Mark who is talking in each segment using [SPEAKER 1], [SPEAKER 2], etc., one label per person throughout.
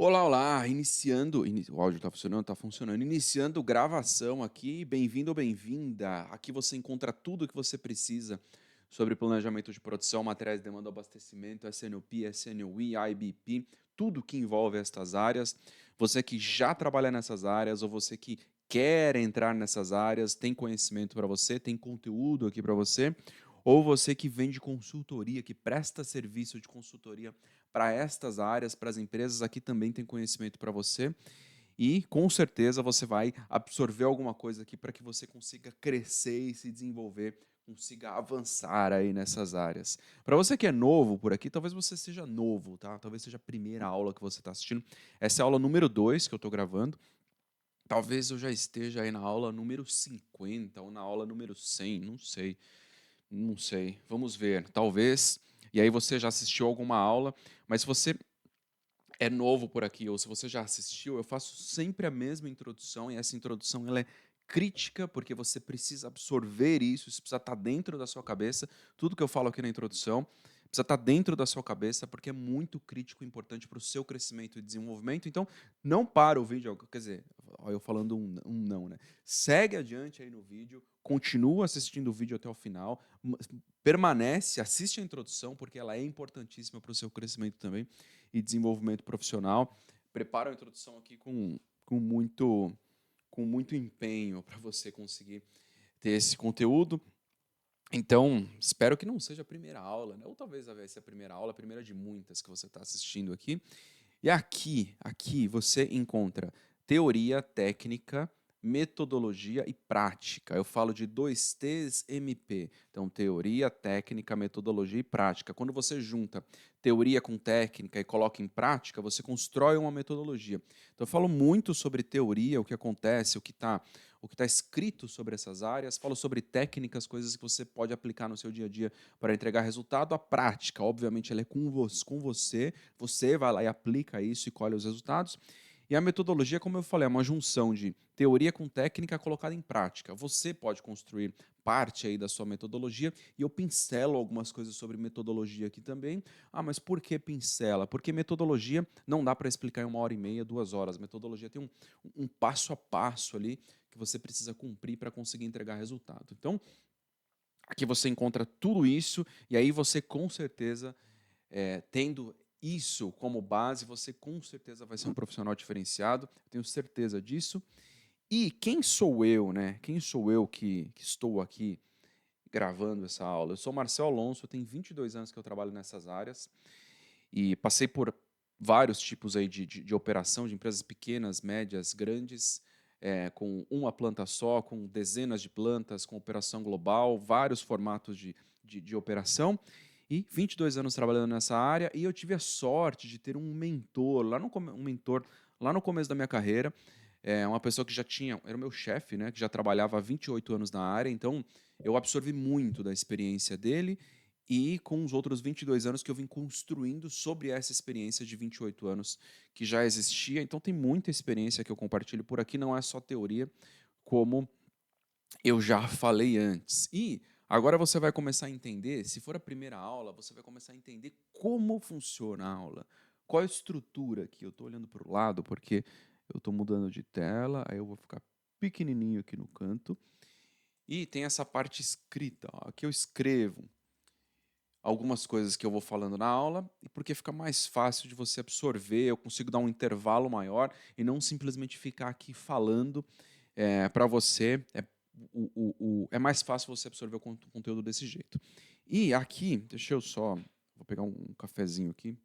[SPEAKER 1] Olá, olá, iniciando, o áudio tá funcionando? Tá funcionando. Iniciando gravação aqui, bem-vindo ou bem-vinda. Aqui você encontra tudo o que você precisa sobre planejamento de produção, materiais de demanda, abastecimento, SNOP, SNOE, IBP, tudo que envolve estas áreas. Você que já trabalha nessas áreas ou você que quer entrar nessas áreas, tem conhecimento para você, tem conteúdo aqui para você, ou você que vende consultoria, que presta serviço de consultoria para estas áreas, para as empresas, aqui também tem conhecimento para você. E com certeza você vai absorver alguma coisa aqui para que você consiga crescer e se desenvolver, consiga avançar aí nessas áreas. Para você que é novo por aqui, talvez você seja novo, tá? Talvez seja a primeira aula que você está assistindo. Essa é a aula número 2 que eu estou gravando. Talvez eu já esteja aí na aula número 50 ou na aula número 100, não sei. Não sei, vamos ver. Talvez. E aí você já assistiu alguma aula, mas se você é novo por aqui ou se você já assistiu, eu faço sempre a mesma introdução e essa introdução ela é crítica porque você precisa absorver isso precisa estar dentro da sua cabeça. Tudo que eu falo aqui na introdução precisa estar dentro da sua cabeça porque é muito crítico e importante para o seu crescimento e desenvolvimento. Então, não para o vídeo, quer dizer, ó, eu falando um não, né? Segue adiante aí no vídeo, continua assistindo o vídeo até o final, permanece, assiste a introdução porque ela é importantíssima para o seu crescimento também e desenvolvimento profissional. Preparo a introdução aqui com muito, com muito empenho para você conseguir ter esse conteúdo. Então, espero que não seja a primeira aula, né? Ou talvez vai ser a primeira aula, a primeira de muitas que você está assistindo aqui. E aqui você encontra teoria, técnica, metodologia e prática. Eu falo de 2Ts MP. Então, teoria, técnica, metodologia e prática. Quando você junta teoria com técnica e coloca em prática, você constrói uma metodologia. Então, eu falo muito sobre teoria, o que acontece, o que tá escrito sobre essas áreas, falo sobre técnicas, coisas que você pode aplicar no seu dia a dia para entregar resultado. A prática, obviamente, ela é com você, você vai lá e aplica isso e colhe os resultados. E a metodologia, como eu falei, é uma junção de teoria com técnica colocada em prática. Você pode construir parte aí da sua metodologia e eu pincelo algumas coisas sobre metodologia aqui também. Ah, mas por que pincela? Porque metodologia não dá para explicar em 1 hora e meia, 2 horas. Metodologia tem um passo a passo ali que você precisa cumprir para conseguir entregar resultado. Então, aqui você encontra tudo isso e aí você com certeza tendo isso como base, você com certeza vai ser um profissional diferenciado, tenho certeza disso. E quem sou eu, né? Quem sou eu que estou aqui gravando essa aula? Eu sou Marcel Alonso, eu tenho 22 anos que eu trabalho nessas áreas e passei por vários tipos aí de operação, de empresas pequenas, médias, grandes, com uma planta só, com dezenas de plantas, com operação global, vários formatos de operação. E 22 anos trabalhando nessa área, e eu tive a sorte de ter um mentor, um mentor lá no começo da minha carreira, uma pessoa que já tinha, era o meu chefe, né, que já trabalhava há 28 anos na área, então eu absorvi muito da experiência dele e com os outros 22 anos que eu vim construindo sobre essa experiência de 28 anos que já existia. Então tem muita experiência que eu compartilho por aqui, não é só teoria, como eu já falei antes. E agora você vai começar a entender, se for a primeira aula, você vai começar a entender como funciona a aula. Qual a estrutura aqui? Eu estou olhando para o lado porque eu estou mudando de tela, aí eu vou ficar pequenininho aqui no canto. E tem essa parte escrita, ó. Aqui eu escrevo algumas coisas que eu vou falando na aula e porque fica mais fácil de você absorver, eu consigo dar um intervalo maior e não simplesmente ficar aqui falando para você. É mais fácil você absorver o conteúdo desse jeito. E aqui, deixa eu só, vou pegar um cafezinho aqui,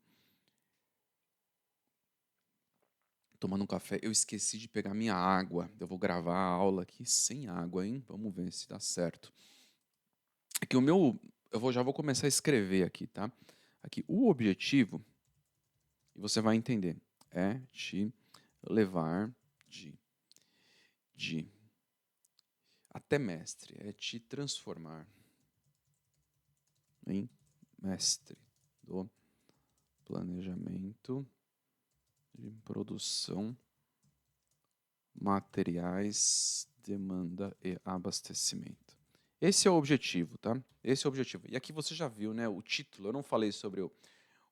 [SPEAKER 1] tomando um café. Eu esqueci de pegar minha água. Eu vou gravar a aula aqui sem água, hein? Vamos ver se dá certo. Aqui já vou começar a escrever aqui, tá? Aqui, o objetivo, e você vai entender, é te levar de até mestre, é te transformar em mestre do planejamento de produção, materiais, demanda e abastecimento. Esse é o objetivo, tá? Esse é o objetivo. E aqui você já viu, né, o título. Eu não falei sobre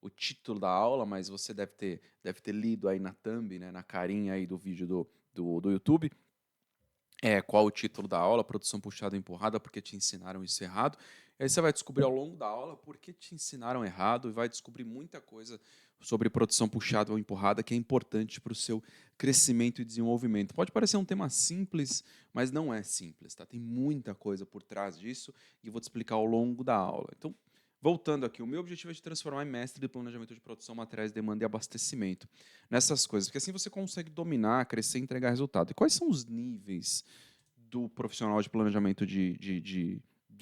[SPEAKER 1] o título da aula, mas você deve ter lido aí na thumb, né, na carinha aí do vídeo do YouTube, qual o título da aula, produção puxada ou empurrada, porque te ensinaram isso errado. E aí você vai descobrir ao longo da aula por que te ensinaram errado e vai descobrir muita coisa sobre produção puxada ou empurrada que é importante para o seu crescimento e desenvolvimento. Pode parecer um tema simples, mas não é simples, tá? Tem muita coisa por trás disso e vou te explicar ao longo da aula. Então, voltando aqui, o meu objetivo é te transformar em mestre de planejamento de produção, materiais, demanda e abastecimento. Nessas coisas, porque assim você consegue dominar, crescer e entregar resultado. E quais são os níveis do profissional de planejamento de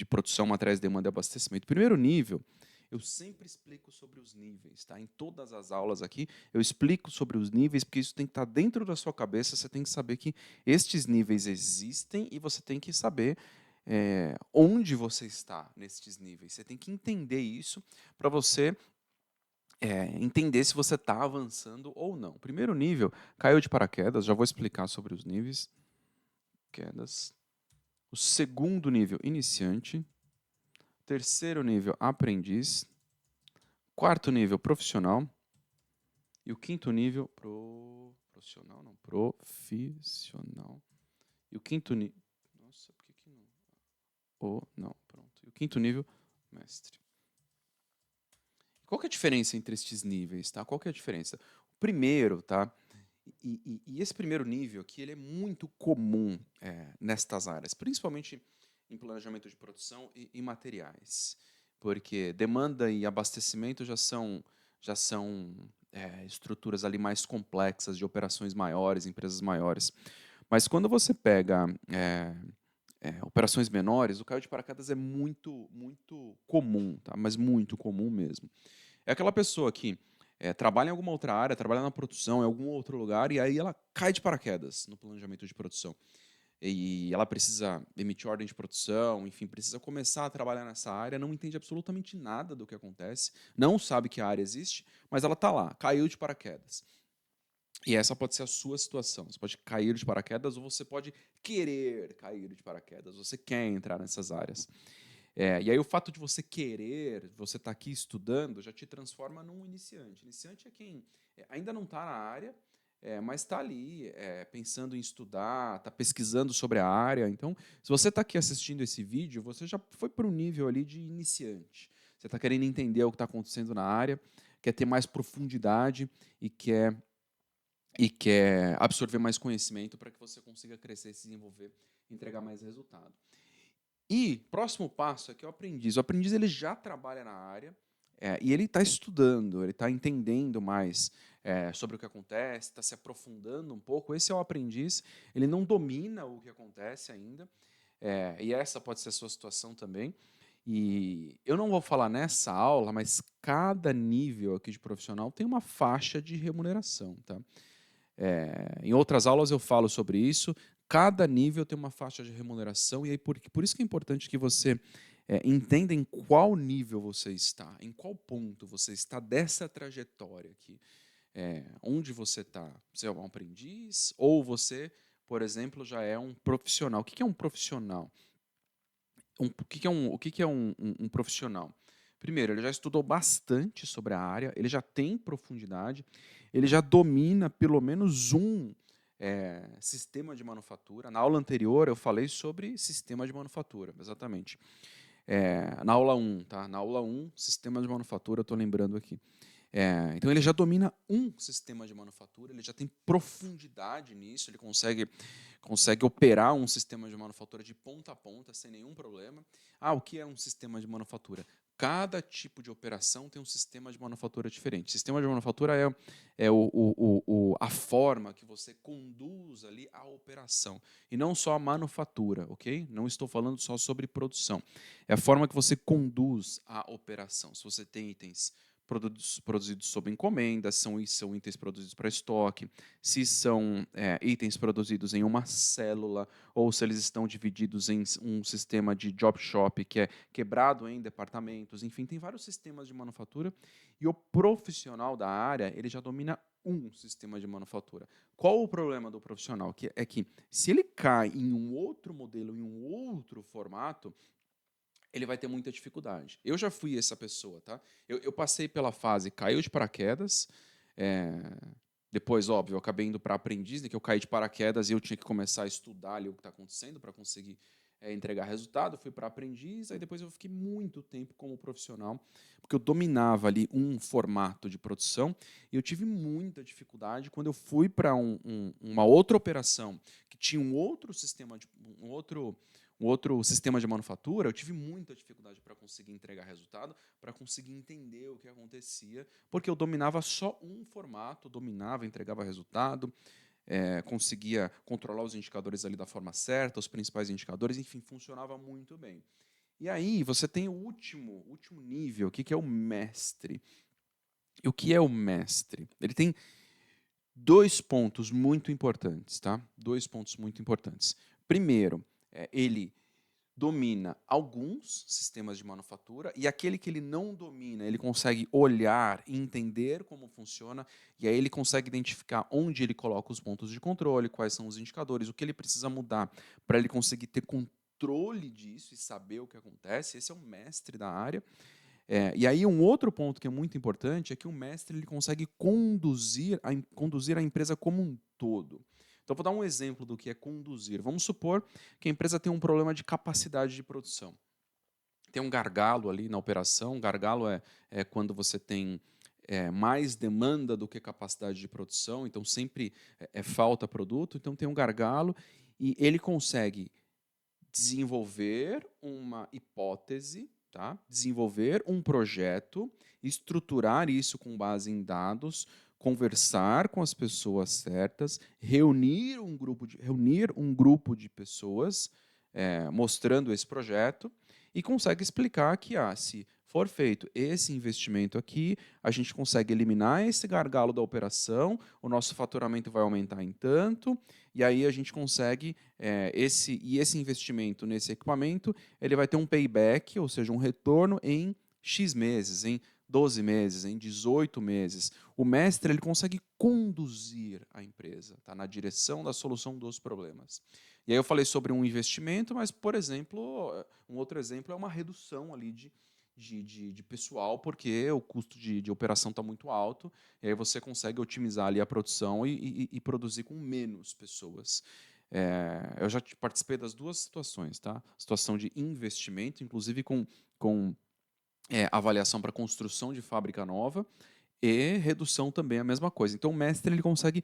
[SPEAKER 1] produção, materiais, demanda e abastecimento? Primeiro nível, eu sempre explico sobre os níveis, tá? Em todas as aulas aqui, eu explico sobre os níveis, porque isso tem que estar dentro da sua cabeça, você tem que saber que estes níveis existem e você tem que saber onde você está nestes níveis. Você tem que entender isso para você entender se você está avançando ou não. Primeiro nível, caiu de paraquedas, já vou explicar sobre os níveis. Quedas. O segundo nível, iniciante. Terceiro nível, aprendiz. Quarto nível, profissional. E o quinto nível, profissional, não, profissional. E o quinto nível, nossa, por que não? Não, pronto. E o quinto nível, mestre. Qual que é a diferença entre estes níveis, tá? Qual que é a diferença? O primeiro, tá? E esse primeiro nível aqui, ele é muito comum nestas áreas, principalmente em planejamento de produção e materiais, porque demanda e abastecimento já são estruturas ali mais complexas, de operações maiores, empresas maiores. Mas quando você pega operações menores, o caio de paraquedas é muito, muito comum, tá? Mas muito comum mesmo. É aquela pessoa que trabalha em alguma outra área, trabalha na produção, em algum outro lugar, e aí ela cai de paraquedas no planejamento de produção. E ela precisa emitir ordem de produção, enfim, precisa começar a trabalhar nessa área, não entende absolutamente nada do que acontece, não sabe que a área existe, mas ela está lá, caiu de paraquedas. E essa pode ser a sua situação. Você pode cair de paraquedas ou você pode querer cair de paraquedas. Você quer entrar nessas áreas. E aí o fato de você querer, você estar aqui estudando, já te transforma num iniciante. Iniciante é quem ainda não está na área, mas está ali pensando em estudar, está pesquisando sobre a área. Então, se você está aqui assistindo esse vídeo, você já foi para um nível ali de iniciante. Você está querendo entender o que está acontecendo na área, quer ter mais profundidade e quer absorver mais conhecimento para que você consiga crescer, se desenvolver, entregar mais resultado. E próximo passo é que o aprendiz. O aprendiz ele já trabalha na área e ele está estudando, ele está entendendo mais sobre o que acontece, está se aprofundando um pouco. Esse é o aprendiz, ele não domina o que acontece ainda, e essa pode ser a sua situação também. E eu não vou falar nessa aula, mas cada nível aqui de profissional tem uma faixa de remuneração, tá? Em outras aulas eu falo sobre isso. Cada nível tem uma faixa de remuneração e aí por isso que é importante que você entenda em qual nível você está, em qual ponto você está dessa trajetória aqui. Onde você está? Você é um aprendiz ou você, por exemplo, já é um profissional? O que é um profissional? O que é um profissional? Primeiro, ele já estudou bastante sobre a área, ele já tem profundidade, ele já domina pelo menos um sistema de manufatura. Na aula anterior eu falei sobre sistema de manufatura, exatamente. Na aula 1, tá? Na aula 1, sistema de manufatura, eu estou lembrando aqui. Então ele já domina um sistema de manufatura, ele já tem profundidade nisso, ele consegue operar um sistema de manufatura de ponta a ponta sem nenhum problema. O que é um sistema de manufatura? Cada tipo de operação tem um sistema de manufatura diferente. Sistema de manufatura é a forma que você conduz ali a operação e não só a manufatura, ok? Não estou falando só sobre produção. É a forma que você conduz a operação. Se você tem itens produzidos sob encomenda, são itens produzidos para estoque, se são itens produzidos em uma célula, ou se eles estão divididos em um sistema de job shop, que é quebrado em departamentos, enfim, tem vários sistemas de manufatura, e o profissional da área, ele já domina um sistema de manufatura. Qual o problema do profissional? É que se ele cai em um outro modelo, em um outro formato, ele vai ter muita dificuldade. Eu já fui essa pessoa, tá? Eu passei pela fase, caiu de paraquedas, é, depois, óbvio, eu acabei indo para aprendiz, né, que eu caí de paraquedas e eu tinha que começar a estudar ali o que está acontecendo para conseguir entregar resultado. Fui para aprendiz, aí depois eu fiquei muito tempo como profissional, porque eu dominava ali um formato de produção e eu tive muita dificuldade quando eu fui para uma outra operação que tinha um outro sistema de manufatura. Eu tive muita dificuldade para conseguir entregar resultado, para conseguir entender o que acontecia, porque eu dominava só um formato, dominava, entregava resultado, conseguia controlar os indicadores ali da forma certa, os principais indicadores, enfim, funcionava muito bem. E aí você tem o último nível, que é o mestre. E o que é o mestre? Ele tem dois pontos muito importantes, tá? Dois pontos muito importantes. Primeiro, ele domina alguns sistemas de manufatura e aquele que ele não domina, ele consegue olhar e entender como funciona, e aí ele consegue identificar onde ele coloca os pontos de controle, quais são os indicadores, o que ele precisa mudar para ele conseguir ter controle disso e saber o que acontece. Esse é o mestre da área. E aí um outro ponto que é muito importante é que o mestre ele consegue conduzir a empresa como um todo. Então, vou dar um exemplo do que é conduzir. Vamos supor que a empresa tem um problema de capacidade de produção. Tem um gargalo ali na operação. Gargalo é quando você tem mais demanda do que capacidade de produção, então sempre falta produto. Então, tem um gargalo e ele consegue desenvolver uma hipótese, tá? Desenvolver um projeto, estruturar isso com base em dados, conversar com as pessoas certas, reunir um grupo de pessoas mostrando esse projeto e consegue explicar que se for feito esse investimento aqui, a gente consegue eliminar esse gargalo da operação, o nosso faturamento vai aumentar em tanto, e aí a gente consegue esse investimento nesse equipamento, ele vai ter um payback, ou seja, um retorno em X meses, em 12 meses, em 18 meses. O mestre ele consegue conduzir a empresa na direção da solução dos problemas. E aí eu falei sobre um investimento, mas, por exemplo, um outro exemplo é uma redução ali de pessoal, porque o custo de operação está muito alto, e aí você consegue otimizar ali a produção e produzir com menos pessoas. Eu já participei das duas situações, tá? Situação de investimento, inclusive com avaliação para construção de fábrica nova, e redução também a mesma coisa. Então o mestre ele consegue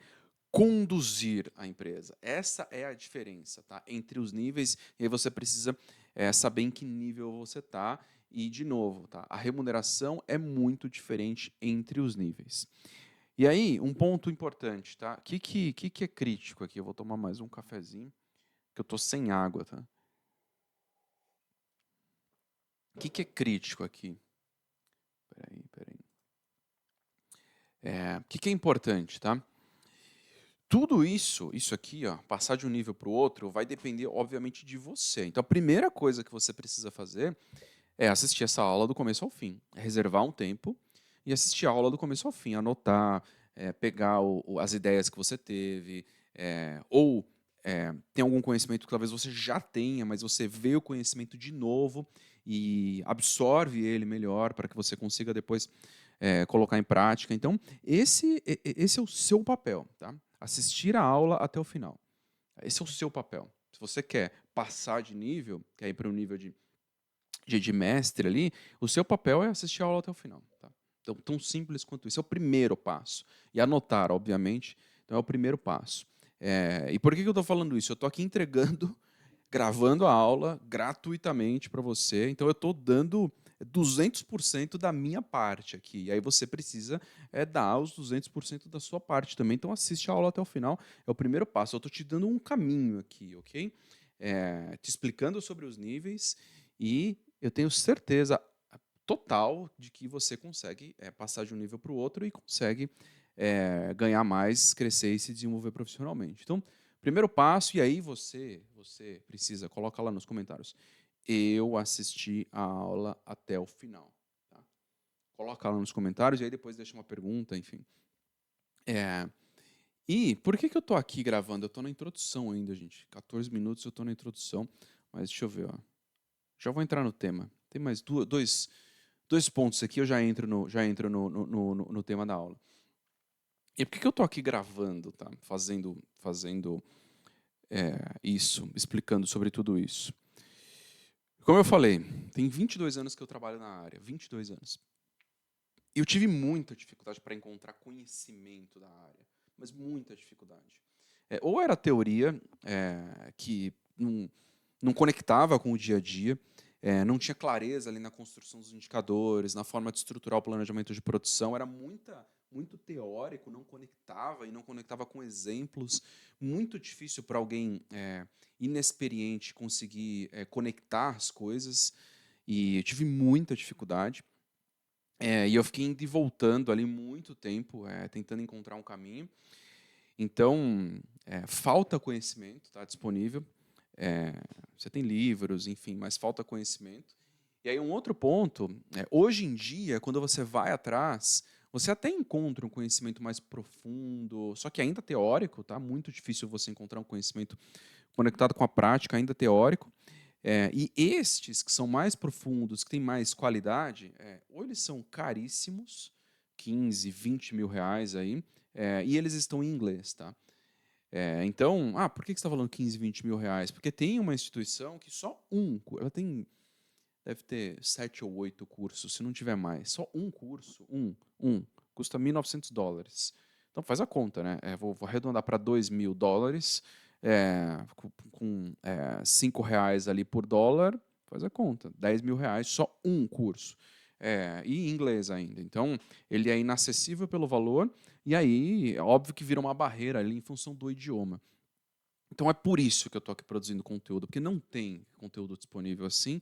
[SPEAKER 1] conduzir a empresa. Essa é a diferença, tá? Entre os níveis, e aí você precisa saber em que nível você está. E, de novo, tá? A remuneração é muito diferente entre os níveis. E aí, um ponto importante, tá? O que é crítico aqui? Eu vou tomar mais um cafezinho, que eu estou sem água, tá? O que é crítico aqui? Peraí. O que é importante, tá? Tudo isso aqui, ó, passar de um nível para o outro, vai depender, obviamente, de você. Então, a primeira coisa que você precisa fazer é assistir essa aula do começo ao fim. É reservar um tempo e assistir a aula do começo ao fim. Anotar, pegar as ideias que você teve, ou tem algum conhecimento que talvez você já tenha, mas você vê o conhecimento de novo e absorve ele melhor para que você consiga depois colocar em prática. Então, esse é o seu papel, tá? Assistir a aula até o final. Esse é o seu papel. Se você quer passar de nível, quer ir para um nível de mestre ali, o seu papel é assistir a aula até o final. Tá? Então, tão simples quanto isso. É o primeiro passo. E anotar, obviamente, então é o primeiro passo. E por que eu estou falando isso? Eu estou aqui entregando, gravando a aula gratuitamente para você, então eu estou dando 200% da minha parte aqui. E aí você precisa dar os 200% da sua parte também. Então assiste a aula até o final. É o primeiro passo. Eu estou te dando um caminho aqui, ok? Te explicando sobre os níveis e eu tenho certeza total de que você consegue passar de um nível para o outro e consegue ganhar mais, crescer e se desenvolver profissionalmente. Então, primeiro passo, e aí você precisa, coloca lá nos comentários. Eu assisti a aula até o final. Tá? Coloca lá nos comentários e aí depois deixa uma pergunta, enfim. E por que eu estou aqui gravando? Eu estou na introdução ainda, gente. 14 minutos eu estou na introdução, mas deixa eu ver. Ó. Já vou entrar no tema. Tem mais dois pontos aqui, eu já entro no tema da aula. E por que eu estou aqui gravando, tá? Fazendo isso, explicando sobre tudo isso? Como eu falei, tem 22 anos que eu trabalho na área, 22 anos. E eu tive muita dificuldade para encontrar conhecimento da área, mas muita dificuldade. Ou era teoria que não conectava com o dia a dia, não tinha clareza ali na construção dos indicadores, na forma de estruturar o planejamento de produção, era muito teórico, não conectava com exemplos, muito difícil para alguém inexperiente conseguir conectar as coisas, e eu tive muita dificuldade. E eu fiquei indo e voltando ali muito tempo, tentando encontrar um caminho. Então, falta conhecimento, está disponível. Você tem livros, enfim, mas falta conhecimento. E aí um outro ponto, hoje em dia, quando você vai atrás, você até encontra um conhecimento mais profundo, só que ainda teórico, tá? Muito difícil você encontrar um conhecimento conectado com a prática, ainda teórico. E estes que são mais profundos, que têm mais qualidade, ou eles são caríssimos, 15, 20 mil reais aí, e eles estão em inglês, tá? Então, por que você está falando 15, 20 mil reais? Porque tem uma instituição que só ela deve ter 7 ou 8 cursos, se não tiver mais. Só um curso, custa $1.900. Então faz a conta, né? Vou arredondar para $2.000, com R$ 5 ali por dólar, faz a conta, R$ 10.000, só um curso. E em inglês ainda. Então, ele é inacessível pelo valor, e aí, é óbvio que vira uma barreira ali em função do idioma. Então, é por isso que eu estou aqui produzindo conteúdo, porque não tem conteúdo disponível assim.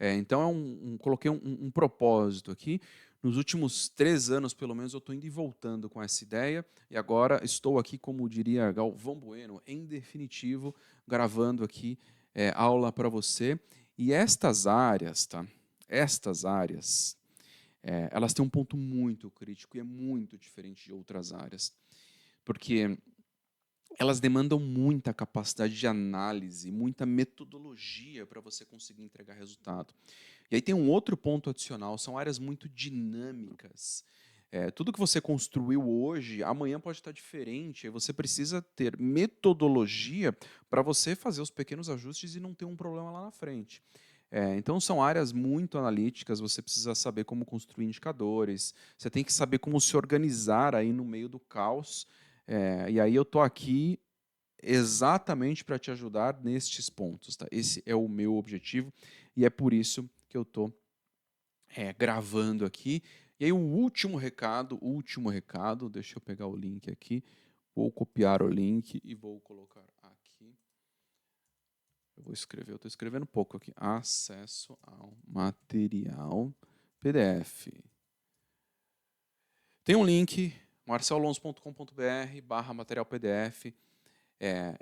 [SPEAKER 1] Então, coloquei um propósito aqui. Nos últimos 3 anos, pelo menos, eu estou indo e voltando com essa ideia, e agora estou aqui, como diria Galvão Bueno, em definitivo, gravando aqui aula para você. E estas áreas, tá? Estas áreas, elas têm um ponto muito crítico e é muito diferente de outras áreas, porque elas demandam muita capacidade de análise, muita metodologia para você conseguir entregar resultado. E aí tem um outro ponto adicional, são áreas muito dinâmicas. Tudo que você construiu hoje, amanhã pode estar diferente. Aí você precisa ter metodologia para você fazer os pequenos ajustes e não ter um problema lá na frente. Então são áreas muito analíticas, você precisa saber como construir indicadores, você tem que saber como se organizar aí no meio do caos. E aí eu estou aqui exatamente para te ajudar nestes pontos. Tá? Esse é o meu objetivo e é por isso que eu estou gravando aqui. E aí o último recado, deixa eu pegar o link aqui, vou copiar o link e vou colocar aqui. Eu estou escrevendo pouco aqui. Acesso ao material PDF. Tem um link, marcelolonzo.com.br/material PDF.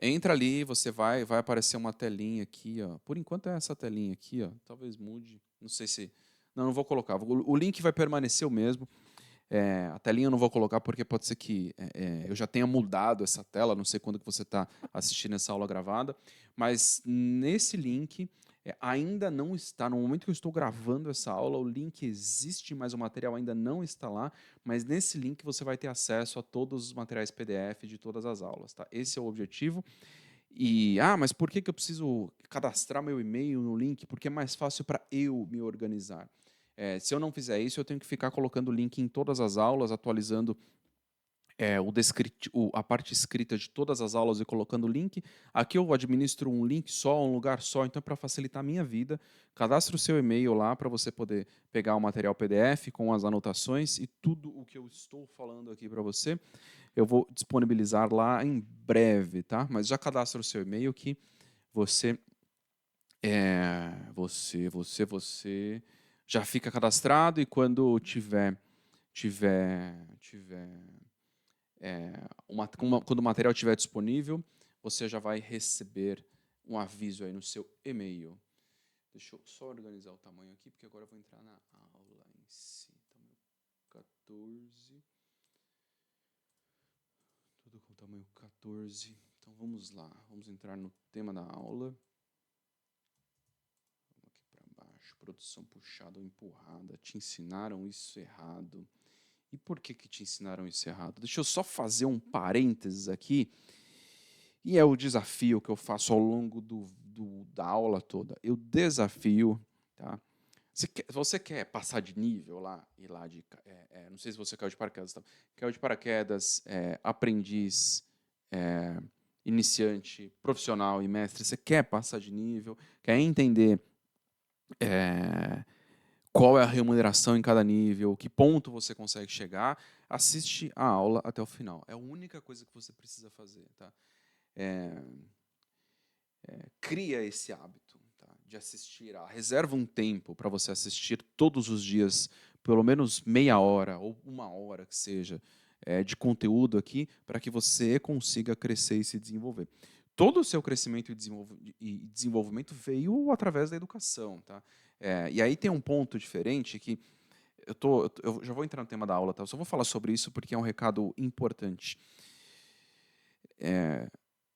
[SPEAKER 1] Entra ali, você vai aparecer uma telinha aqui, ó. Por enquanto é essa telinha aqui, ó. Talvez mude, não sei se... Não vou colocar. O link vai permanecer o mesmo. A telinha eu não vou colocar porque pode ser que eu já tenha mudado essa tela, não sei quando que você está assistindo essa aula gravada, mas nesse link ainda não está, no momento que eu estou gravando essa aula, o link existe, mas o material ainda não está lá, mas nesse link você vai ter acesso a todos os materiais PDF de todas as aulas. Tá? Esse é o objetivo. E, mas por que eu preciso cadastrar meu e-mail no link? Porque é mais fácil para eu me organizar. Se eu não fizer isso, eu tenho que ficar colocando link em todas as aulas, atualizando a parte escrita de todas as aulas e colocando o link. Aqui eu administro um link só, um lugar só, então é para facilitar a minha vida. Cadastre o seu e-mail lá para você poder pegar o material PDF com as anotações e tudo o que eu estou falando aqui para você. Eu vou disponibilizar lá em breve, tá? Mas já cadastra o seu e-mail que você já fica cadastrado e quando tiver quando o material estiver disponível, você já vai receber um aviso aí no seu e-mail. Deixa eu só organizar o tamanho aqui, porque agora eu vou entrar na aula em si. Tamanho 14. Tudo com tamanho 14. Então vamos lá, vamos entrar no tema da aula. Vamos aqui para baixo, Produção puxada ou empurrada. Te ensinaram isso errado. E por que te ensinaram isso errado? Deixa eu só fazer um parênteses aqui. E é o desafio que eu faço ao longo da aula toda. Eu desafio, tá? Você quer passar de nível lá? Ir lá de, não sei se você caiu de paraquedas. Tá? Caiu de paraquedas, aprendiz, iniciante, profissional e mestre. Você quer passar de nível? Quer entender qual é a remuneração em cada nível? Que ponto você consegue chegar? Assiste a aula até o final. É a única coisa que você precisa fazer. Tá? Cria esse hábito, tá, de assistir. Reserva um tempo para você assistir todos os dias, pelo menos meia hora ou uma hora que seja, de conteúdo aqui, para que você consiga crescer e se desenvolver. Todo o seu crescimento e desenvolvimento veio através da educação. Tá? E aí tem um ponto diferente que eu já vou entrar no tema da aula, tá? Eu só vou falar sobre isso porque é um recado importante.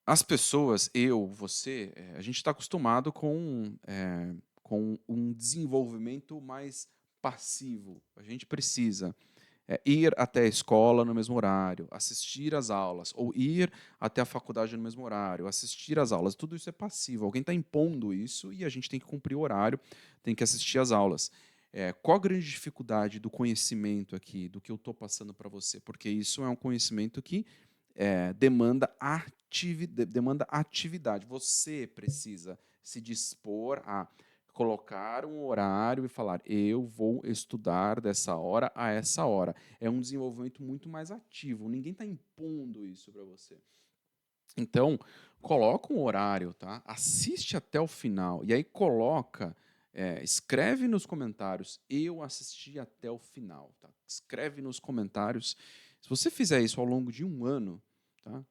[SPEAKER 1] As pessoas, eu, você, a gente está acostumado com um desenvolvimento mais passivo. A gente precisa ir até a escola no mesmo horário, assistir às aulas, ou ir até a faculdade no mesmo horário, assistir às aulas. Tudo isso é passivo. Alguém está impondo isso e a gente tem que cumprir o horário, tem que assistir às aulas. Qual a grande dificuldade do conhecimento aqui, do que eu estou passando para você? Porque isso é um conhecimento que demanda atividade. Você precisa se dispor a colocar um horário e falar, eu vou estudar dessa hora a essa hora. É um desenvolvimento muito mais ativo. Ninguém está impondo isso para você. Então, coloca um horário, tá? Assiste até o final. E aí escreve nos comentários, eu assisti até o final. Tá? Escreve nos comentários. Se você fizer isso ao longo de um ano, tá?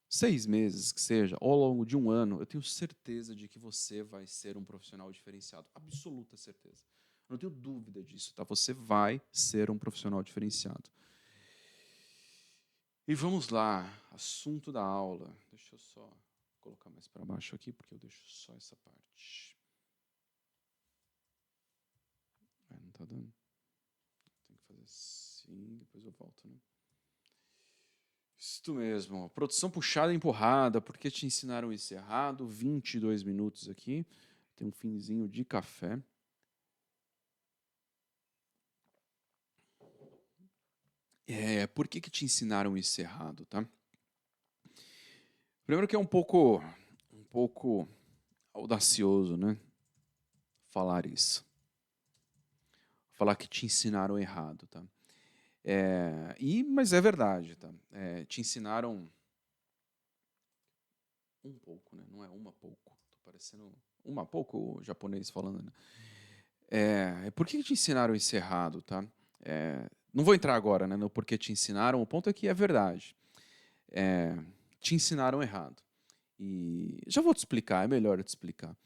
[SPEAKER 1] 6 meses que seja, ou ao longo de um ano, eu tenho certeza de que você vai ser um profissional diferenciado. Absoluta certeza. Eu não tenho dúvida disso, tá? Você vai ser um profissional diferenciado. E vamos lá, assunto da aula. Deixa eu só colocar mais para baixo aqui, porque eu deixo só essa parte. Não tá dando? Tem que fazer assim, depois eu volto, né? Isso mesmo. Produção puxada e empurrada. Por que te ensinaram isso errado? 22 minutos aqui. Tem um finzinho de café. Por que te ensinaram isso errado, tá? Primeiro que é um pouco audacioso, né? Falar isso. Falar que te ensinaram errado, tá? Mas é verdade, tá? Te ensinaram um pouco, né? Não é uma pouco. Tô parecendo uma pouco japonês falando, né? Por que te ensinaram isso errado, tá? Não vou entrar agora, né, no porquê te ensinaram. O ponto é que é verdade. Te ensinaram errado. E já vou te explicar, é melhor eu te explicar.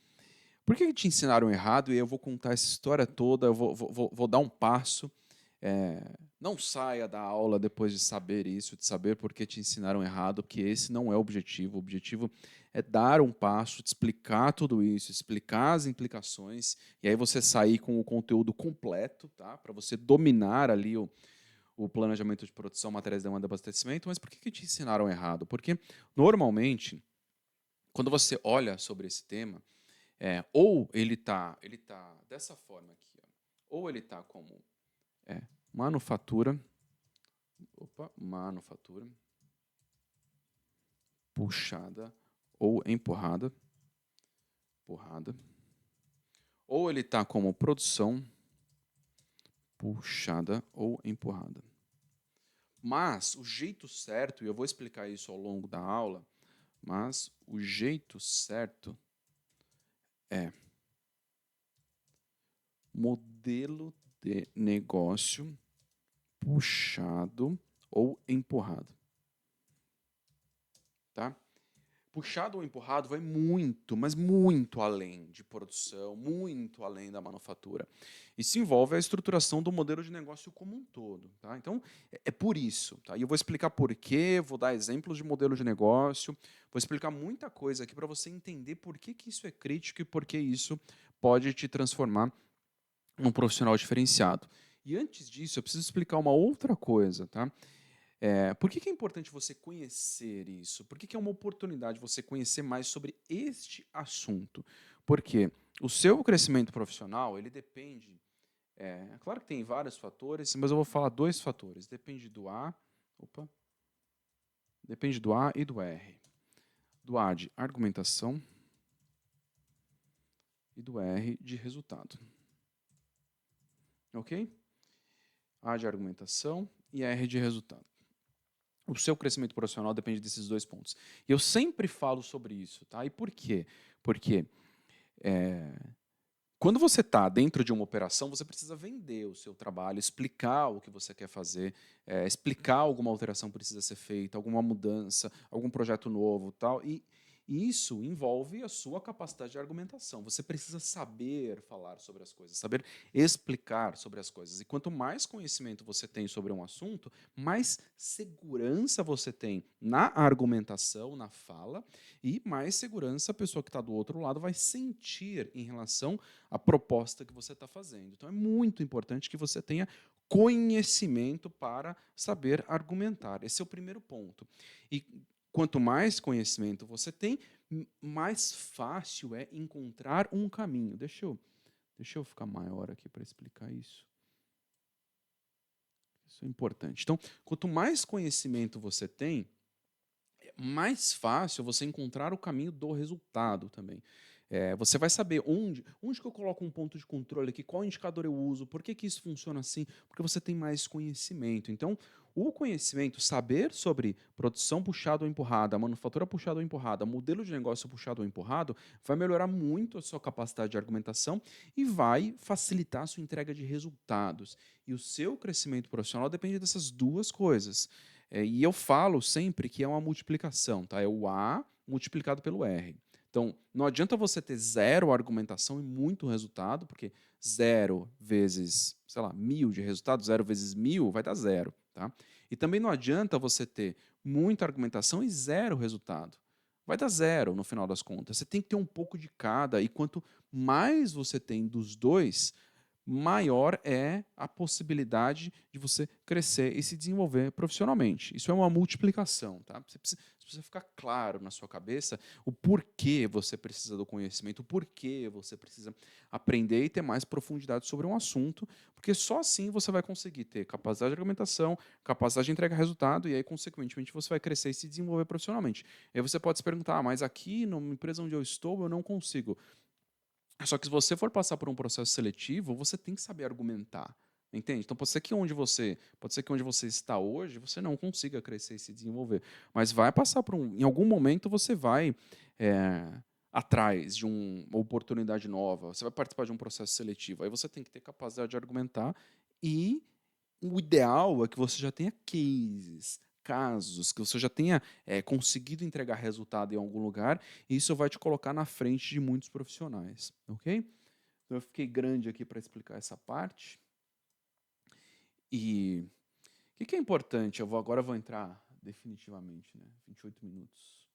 [SPEAKER 1] Por que te ensinaram errado? E eu vou contar essa história toda, eu vou dar um passo. Não saia da aula depois de saber isso, de saber por que te ensinaram errado, porque esse não é o objetivo. O objetivo é dar um passo, te explicar tudo isso, explicar as implicações, e aí você sair com o conteúdo completo, tá? Para você dominar ali o planejamento de produção, matérias de demanda e abastecimento. Mas por que te ensinaram errado? Porque, normalmente, quando você olha sobre esse tema, ou ele tá dessa forma aqui, ó, ou ele está como manufatura, puxada ou empurrada, ou ele está como produção, puxada ou empurrada. Mas o jeito certo, e eu vou explicar isso ao longo da aula, mas o jeito certo é modelo de negócio puxado ou empurrado. Tá? Puxado ou empurrado vai muito, mas muito além de produção, muito além da manufatura. Isso envolve a estruturação do modelo de negócio como um todo. Tá? Então, é por isso. Tá? E eu vou explicar por quê, vou dar exemplos de modelo de negócio, vou explicar muita coisa aqui para você entender por que isso é crítico e por que isso pode te transformar um profissional diferenciado. E antes disso, eu preciso explicar uma outra coisa, tá? Por que é importante você conhecer isso? Por que é uma oportunidade você conhecer mais sobre este assunto? Porque o seu crescimento profissional, ele depende. Claro que tem vários fatores, mas eu vou falar dois fatores. Opa, depende do A e do R. Do A de argumentação e do R de resultado. Ok? A de argumentação e R de resultado. O seu crescimento profissional depende desses dois pontos. E eu sempre falo sobre isso, tá? E por quê? Porque quando você está dentro de uma operação, você precisa vender o seu trabalho, explicar o que você quer fazer, explicar alguma alteração que precisa ser feita, alguma mudança, algum projeto novo, tal. E isso envolve a sua capacidade de argumentação. Você precisa saber falar sobre as coisas, saber explicar sobre as coisas. E quanto mais conhecimento você tem sobre um assunto, mais segurança você tem na argumentação, na fala, e mais segurança a pessoa que está do outro lado vai sentir em relação à proposta que você está fazendo. Então é muito importante que você tenha conhecimento para saber argumentar. Esse é o primeiro ponto. E quanto mais conhecimento você tem, mais fácil é encontrar um caminho. Deixa eu ficar maior aqui para explicar isso. Isso é importante. Então, quanto mais conhecimento você tem, é mais fácil você encontrar o caminho do resultado também. Você vai saber onde que eu coloco um ponto de controle aqui, qual indicador eu uso, por que isso funciona assim, porque você tem mais conhecimento. Então, o conhecimento, saber sobre produção puxada ou empurrada, manufatura puxada ou empurrada, modelo de negócio puxado ou empurrado, vai melhorar muito a sua capacidade de argumentação e vai facilitar a sua entrega de resultados. E o seu crescimento profissional depende dessas duas coisas. E eu falo sempre que é uma multiplicação, tá? É o A multiplicado pelo R. Então, não adianta você ter zero argumentação e muito resultado, porque zero vezes, sei lá, 1.000 de resultado, zero vezes 1.000 vai dar zero. Tá? E também não adianta você ter muita argumentação e zero resultado. Vai dar zero no final das contas. Você tem que ter um pouco de cada, e quanto mais você tem dos dois, maior é a possibilidade de você crescer e se desenvolver profissionalmente. Isso é uma multiplicação. Tá? Você precisa ficar claro na sua cabeça o porquê você precisa do conhecimento, o porquê você precisa aprender e ter mais profundidade sobre um assunto, porque só assim você vai conseguir ter capacidade de argumentação, capacidade de entregar resultado, e aí, consequentemente, você vai crescer e se desenvolver profissionalmente. E aí você pode se perguntar, mas aqui, numa empresa onde eu estou, eu não consigo. Só que se você for passar por um processo seletivo, você tem que saber argumentar. Entende? Então pode ser que onde você está hoje, você não consiga crescer e se desenvolver. Mas vai passar por em algum momento você vai atrás de uma oportunidade nova, você vai participar de um processo seletivo. Aí você tem que ter capacidade de argumentar e o ideal é que você já tenha casos, que você já tenha conseguido entregar resultado em algum lugar, e isso vai te colocar na frente de muitos profissionais, ok? Então eu fiquei grande aqui para explicar essa parte. E o que é importante? Agora eu vou entrar definitivamente, né? 28 minutos.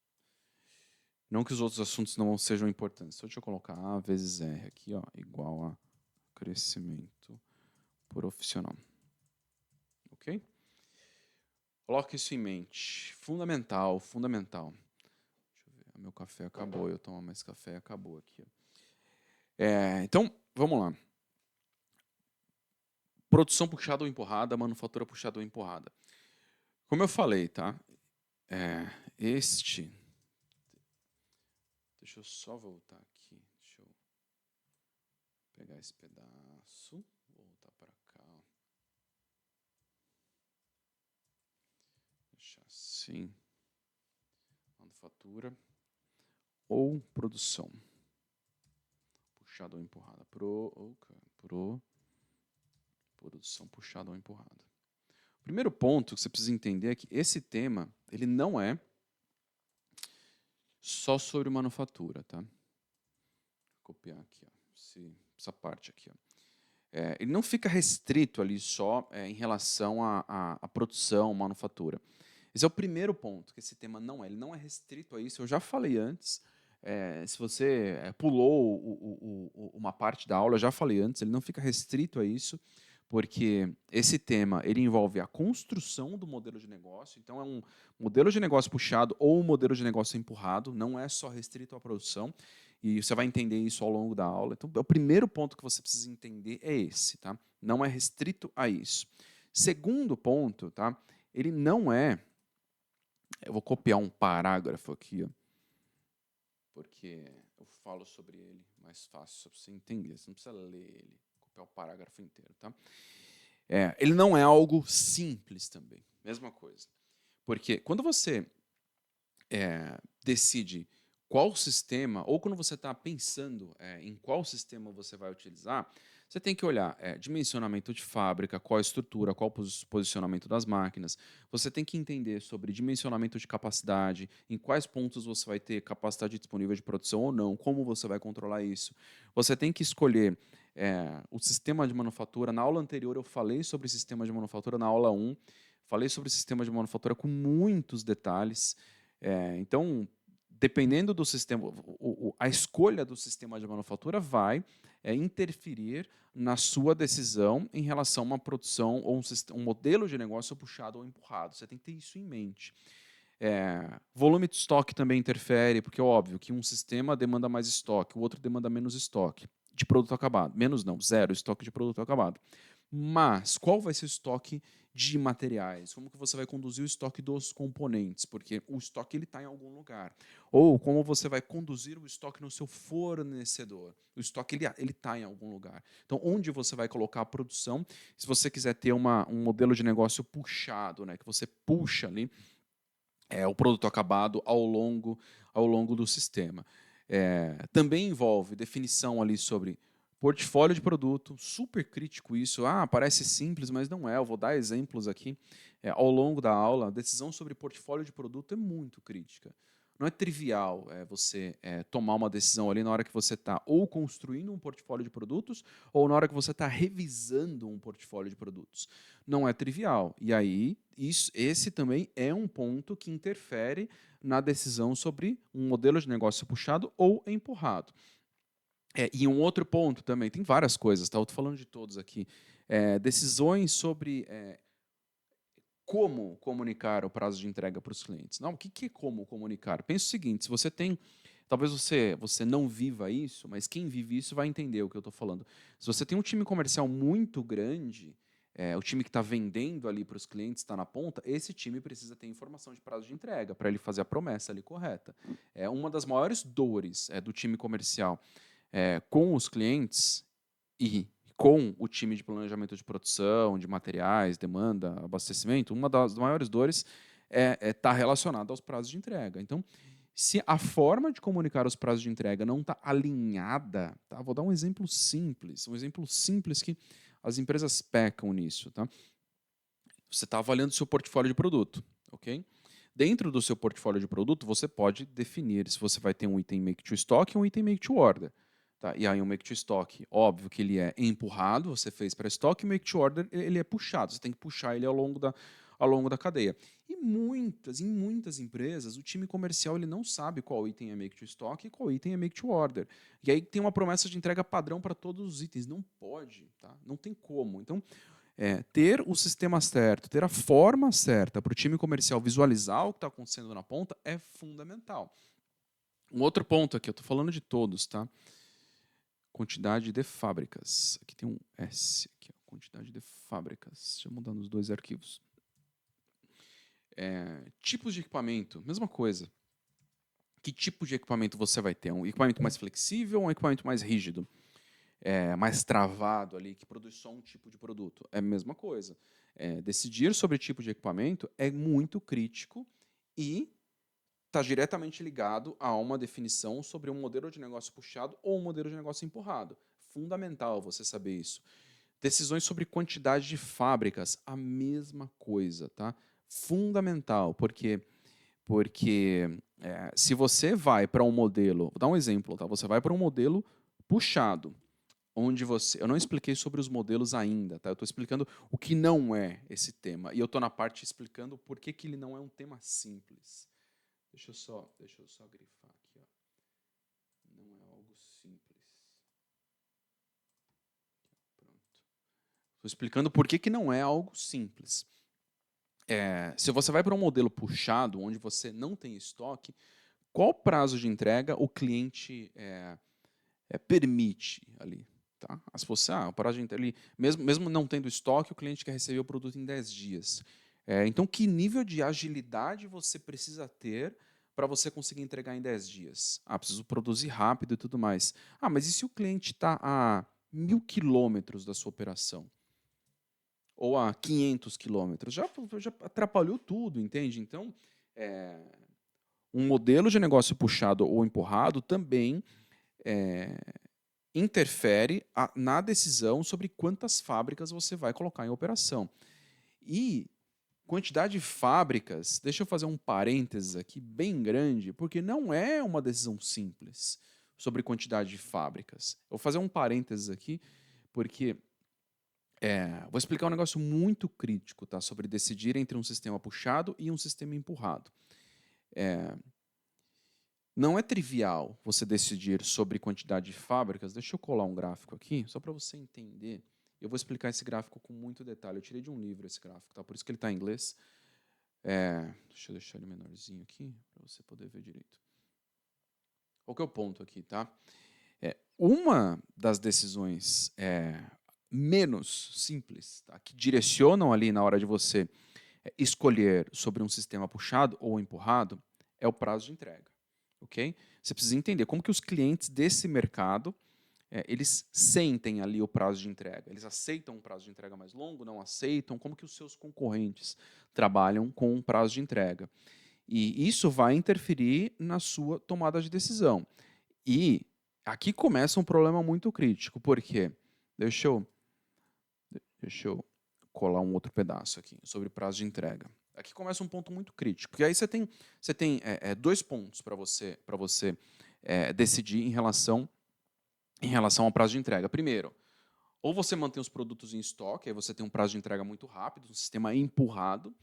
[SPEAKER 1] Não que os outros assuntos não sejam importantes. Só deixa eu colocar A vezes R aqui, ó, igual a crescimento profissional. Ok? Coloque isso em mente. Fundamental, fundamental. Deixa eu ver. Meu café acabou. Eu tomo mais café, acabou aqui. Então, vamos lá. Produção puxada ou empurrada, manufatura puxada ou empurrada. Como eu falei, tá? Deixa eu só voltar aqui. Deixa eu pegar esse pedaço. Voltar para cá. Deixar assim. Manufatura ou produção. Puxada ou empurrada. Produção puxada ou empurrada. O primeiro ponto que você precisa entender é que esse tema ele não é só sobre manufatura, tá? Vou copiar aqui, ó, essa parte aqui, ó. Ele não fica restrito ali só em relação à produção, manufatura. Esse é o primeiro ponto, que esse tema não é. Ele não é restrito a isso. Eu já falei antes. se você pulou uma parte da aula, eu já falei antes, ele não fica restrito a isso, porque esse tema ele envolve a construção do modelo de negócio, então é um modelo de negócio puxado ou um modelo de negócio empurrado, não é só restrito à produção, e você vai entender isso ao longo da aula. Então, o primeiro ponto que você precisa entender é esse, tá? Não é restrito a isso. Segundo ponto, tá? Ele não é. Eu vou copiar um parágrafo aqui, ó, porque eu falo sobre ele mais fácil para você entender. Você não precisa ler ele, copiar o parágrafo inteiro, tá? Ele não é algo simples também. Mesma coisa. Porque quando você decide qual sistema, ou quando você está pensando em qual sistema você vai utilizar, você tem que olhar dimensionamento de fábrica, qual a estrutura, qual o posicionamento das máquinas. Você tem que entender sobre dimensionamento de capacidade, em quais pontos você vai ter capacidade disponível de produção ou não, como você vai controlar isso. Você tem que escolher o sistema de manufatura. Na aula anterior eu falei sobre sistema de manufatura, na aula 1, falei sobre sistema de manufatura com muitos detalhes. Então, dependendo do sistema, a escolha do sistema de manufatura vai interferir na sua decisão em relação a uma produção ou um modelo de negócio puxado ou empurrado. Você tem que ter isso em mente. Volume de estoque também interfere, porque é óbvio que um sistema demanda mais estoque, o outro demanda menos estoque de produto acabado. Menos não, zero estoque de produto acabado. Mas qual vai ser o estoque de materiais? Como que você vai conduzir o estoque dos componentes? Porque o estoque ele está em algum lugar. Ou como você vai conduzir o estoque no seu fornecedor? O estoque ele está em algum lugar. Então, onde você vai colocar a produção? Se você quiser ter um modelo de negócio puxado, né, que você puxa ali o produto acabado ao longo do sistema. Também envolve definição ali sobre portfólio de produto, super crítico isso. Parece simples, mas não é. Eu vou dar exemplos aqui ao longo da aula. A decisão sobre portfólio de produto é muito crítica. Não é trivial você tomar uma decisão ali na hora que você está ou construindo um portfólio de produtos ou na hora que você está revisando um portfólio de produtos. Não é trivial. E aí, esse também é um ponto que interfere na decisão sobre um modelo de negócio puxado ou empurrado. E um outro ponto também, tem várias coisas, tá? Eu estou falando de todos aqui. Decisões sobre como comunicar o prazo de entrega para os clientes. Não, o que é como comunicar? Pensa o seguinte, se você tem, talvez você não viva isso, mas quem vive isso vai entender o que eu estou falando. Se você tem um time comercial muito grande, o time que está vendendo ali para os clientes, está na ponta, esse time precisa ter informação de prazo de entrega para ele fazer a promessa ali correta. Uma das maiores dores do time comercial com os clientes e com o time de planejamento de produção, de materiais, demanda, abastecimento, uma das maiores dores está relacionada aos prazos de entrega. Então, se a forma de comunicar os prazos de entrega não está alinhada, tá? Vou dar um exemplo simples que as empresas pecam nisso. Tá? Você está avaliando o seu portfólio de produto, ok? Dentro do seu portfólio de produto, você pode definir se você vai ter um item make to stock ou um item make to order. Tá? E aí um make to stock, óbvio que ele é empurrado, você fez para estoque, e o make to order ele é puxado, você tem que puxar ele ao longo da cadeia. E em muitas empresas, o time comercial ele não sabe qual item é make to stock e qual item é make to order. E aí tem uma promessa de entrega padrão para todos os itens. Não pode, tá? Não tem como. Então, ter o sistema certo, ter a forma certa para o time comercial visualizar o que está acontecendo na ponta é fundamental. Um outro ponto aqui, eu estou falando de todos, tá? Quantidade de fábricas. Aqui tem um S, aqui, ó, quantidade de fábricas. Deixa eu mudar nos dois arquivos. Tipos de equipamento, mesma coisa. Que tipo de equipamento você vai ter? Um equipamento mais flexível ou um equipamento mais rígido? Mais travado ali, que produz só um tipo de produto? É a mesma coisa. Decidir sobre tipo de equipamento é muito crítico e está diretamente ligado a uma definição sobre um modelo de negócio puxado ou um modelo de negócio empurrado. Fundamental você saber isso. Decisões sobre quantidade de fábricas, a mesma coisa, tá? Fundamental, porque se você vai para um modelo, vou dar um exemplo, tá? Você vai para um modelo puxado, onde eu não expliquei sobre os modelos ainda, tá? Eu estou explicando o que não é esse tema e eu estou na parte explicando por que ele não é um tema simples. Deixa eu só grifar aqui, ó. Estou explicando por que não é algo simples. Se você vai para um modelo puxado, onde você não tem estoque, qual prazo de entrega o cliente permite ali? Tá? Se você, o prazo de entrega ali, mesmo não tendo estoque, o cliente quer receber o produto em 10 dias. Então, que nível de agilidade você precisa ter para você conseguir entregar em 10 dias? Preciso produzir rápido e tudo mais. Mas e se o cliente está a 1.000 quilômetros da sua operação? Ou a 500 quilômetros? Já atrapalhou tudo, entende? Então, um modelo de negócio puxado ou empurrado também interfere na decisão sobre quantas fábricas você vai colocar em operação. E quantidade de fábricas, deixa eu fazer um parênteses aqui bem grande, porque não é uma decisão simples sobre quantidade de fábricas. Eu vou fazer um parênteses aqui, porque vou explicar um negócio muito crítico, tá, sobre decidir entre um sistema puxado e um sistema empurrado. Não é trivial você decidir sobre quantidade de fábricas. Deixa eu colar um gráfico aqui, só para você entender. Eu vou explicar esse gráfico com muito detalhe. Eu tirei de um livro esse gráfico, tá? Por isso que ele está em inglês. Deixa eu deixar ele menorzinho aqui, para você poder ver direito. Qual que é o ponto aqui, tá? Uma das decisões menos simples, tá, que direcionam ali na hora de você escolher sobre um sistema puxado ou empurrado é o prazo de entrega. Okay? Você precisa entender como que os clientes desse mercado eles sentem ali o prazo de entrega. Eles aceitam um prazo de entrega mais longo, não aceitam? Como que os seus concorrentes trabalham com um prazo de entrega? E isso vai interferir na sua tomada de decisão. E aqui começa um problema muito crítico, porque deixa eu colar um outro pedaço aqui sobre prazo de entrega. Aqui começa um ponto muito crítico, porque aí você tem 2 pontos para você decidir em relação ao prazo de entrega. Primeiro, ou você mantém os produtos em estoque, aí você tem um prazo de entrega muito rápido, um sistema empurrado.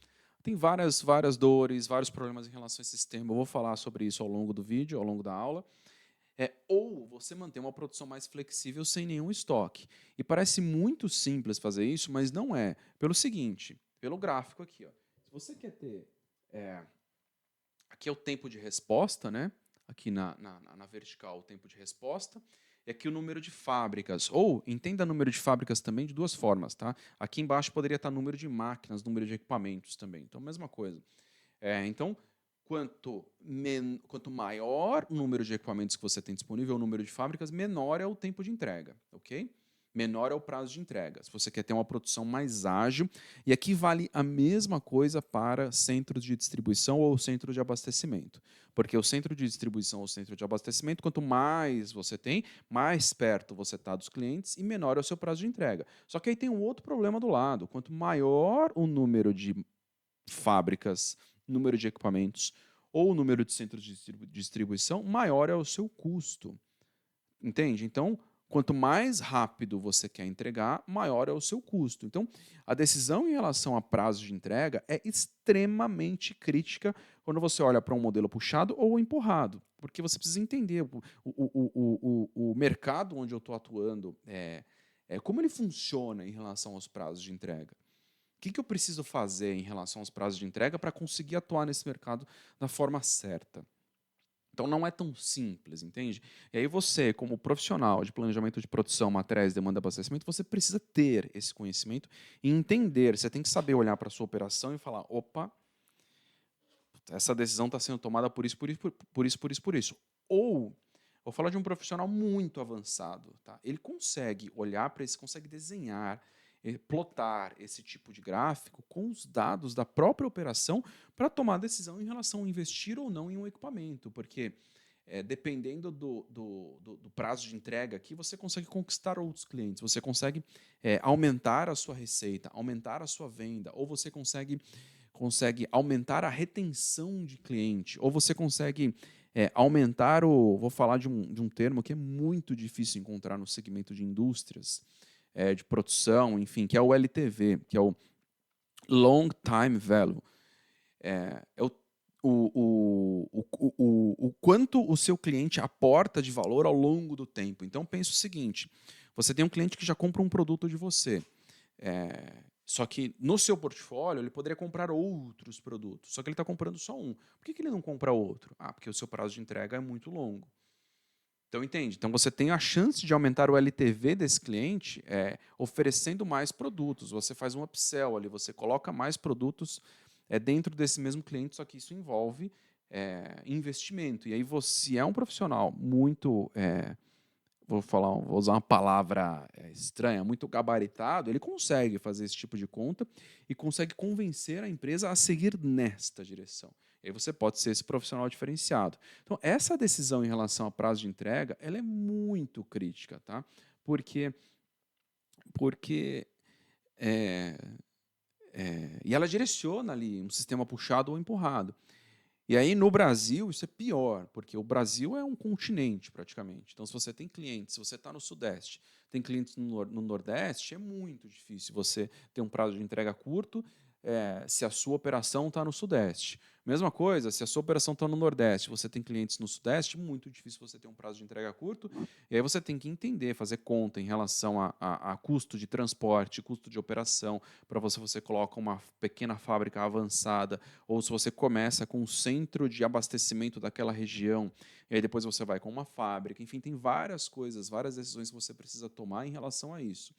[SPEAKER 1] Tem várias dores, vários problemas em relação a esse sistema. Eu vou falar sobre isso ao longo do vídeo, ao longo da aula. Ou você mantém uma produção mais flexível sem nenhum estoque. E parece muito simples fazer isso, mas não é. Pelo seguinte, pelo gráfico aqui. Se você quer ter... aqui é o tempo de resposta, né? Aqui na vertical, o tempo de resposta. E aqui o número de fábricas. Ou, entenda número de fábricas também de 2 formas. Tá? Aqui embaixo poderia estar número de máquinas, número de equipamentos também. Então, mesma coisa. Então, quanto maior o número de equipamentos que você tem disponível, o número de fábricas, menor é o tempo de entrega, ok? Menor é o prazo de entrega. Se você quer ter uma produção mais ágil, e aqui vale a mesma coisa para centros de distribuição ou centro de abastecimento. Porque o centro de distribuição ou centro de abastecimento, quanto mais você tem, mais perto você está dos clientes e menor é o seu prazo de entrega. Só que aí tem um outro problema do lado. Quanto maior o número de fábricas, número de equipamentos ou o número de centros de distribuição, maior é o seu custo. Entende? Então, quanto mais rápido você quer entregar, maior é o seu custo. Então, a decisão em relação a prazo de entrega é extremamente crítica quando você olha para um modelo puxado ou empurrado, porque você precisa entender o mercado onde eu estou atuando, como ele funciona em relação aos prazos de entrega. O que eu preciso fazer em relação aos prazos de entrega para conseguir atuar nesse mercado da forma certa? Então não é tão simples, entende? E aí você, como profissional de planejamento de produção, materiais, demanda e abastecimento, você precisa ter esse conhecimento e entender. Você tem que saber olhar para a sua operação e falar, opa, essa decisão está sendo tomada por isso, por isso, por isso, por isso, por isso. Ou, vou falar de um profissional muito avançado. Tá? Ele consegue olhar para isso, consegue desenhar, plotar esse tipo de gráfico com os dados da própria operação para tomar decisão em relação a investir ou não em um equipamento, porque dependendo do prazo de entrega aqui, você consegue conquistar outros clientes, você consegue aumentar a sua receita, aumentar a sua venda, ou você consegue aumentar a retenção de cliente, ou você consegue aumentar vou falar de um termo que é muito difícil encontrar no segmento de indústrias, de produção, enfim, que é o LTV, que é o Long Time Value. O quanto o seu cliente aporta de valor ao longo do tempo. Então, pense o seguinte, você tem um cliente que já compra um produto de você. Só que no seu portfólio ele poderia comprar outros produtos, só que ele está comprando só um. Por que ele não compra outro? Porque o seu prazo de entrega é muito longo. Então, entende? Então, você tem a chance de aumentar o LTV desse cliente oferecendo mais produtos. Você faz um upsell ali, você coloca mais produtos dentro desse mesmo cliente, só que isso envolve investimento. E aí, você é um profissional muito, vou usar uma palavra estranha, muito gabaritado, ele consegue fazer esse tipo de conta e consegue convencer a empresa a seguir nesta direção. E aí você pode ser esse profissional diferenciado. Então, essa decisão em relação a prazo de entrega, ela é muito crítica, tá? Porque e ela direciona ali um sistema puxado ou empurrado. E aí, no Brasil, isso é pior, porque o Brasil é um continente, praticamente. Então, se você tem clientes, se você está no Sudeste, tem clientes no Nordeste, é muito difícil você ter um prazo de entrega curto se a sua operação está no Sudeste. Mesma coisa, se a sua operação está no Nordeste, você tem clientes no Sudeste, muito difícil você ter um prazo de entrega curto. E aí você tem que entender, fazer conta em relação a custo de transporte, custo de operação, para você coloca uma pequena fábrica avançada, ou se você começa com um centro de abastecimento daquela região, e aí depois você vai com uma fábrica. Enfim, tem várias coisas, várias decisões que você precisa tomar em relação a isso.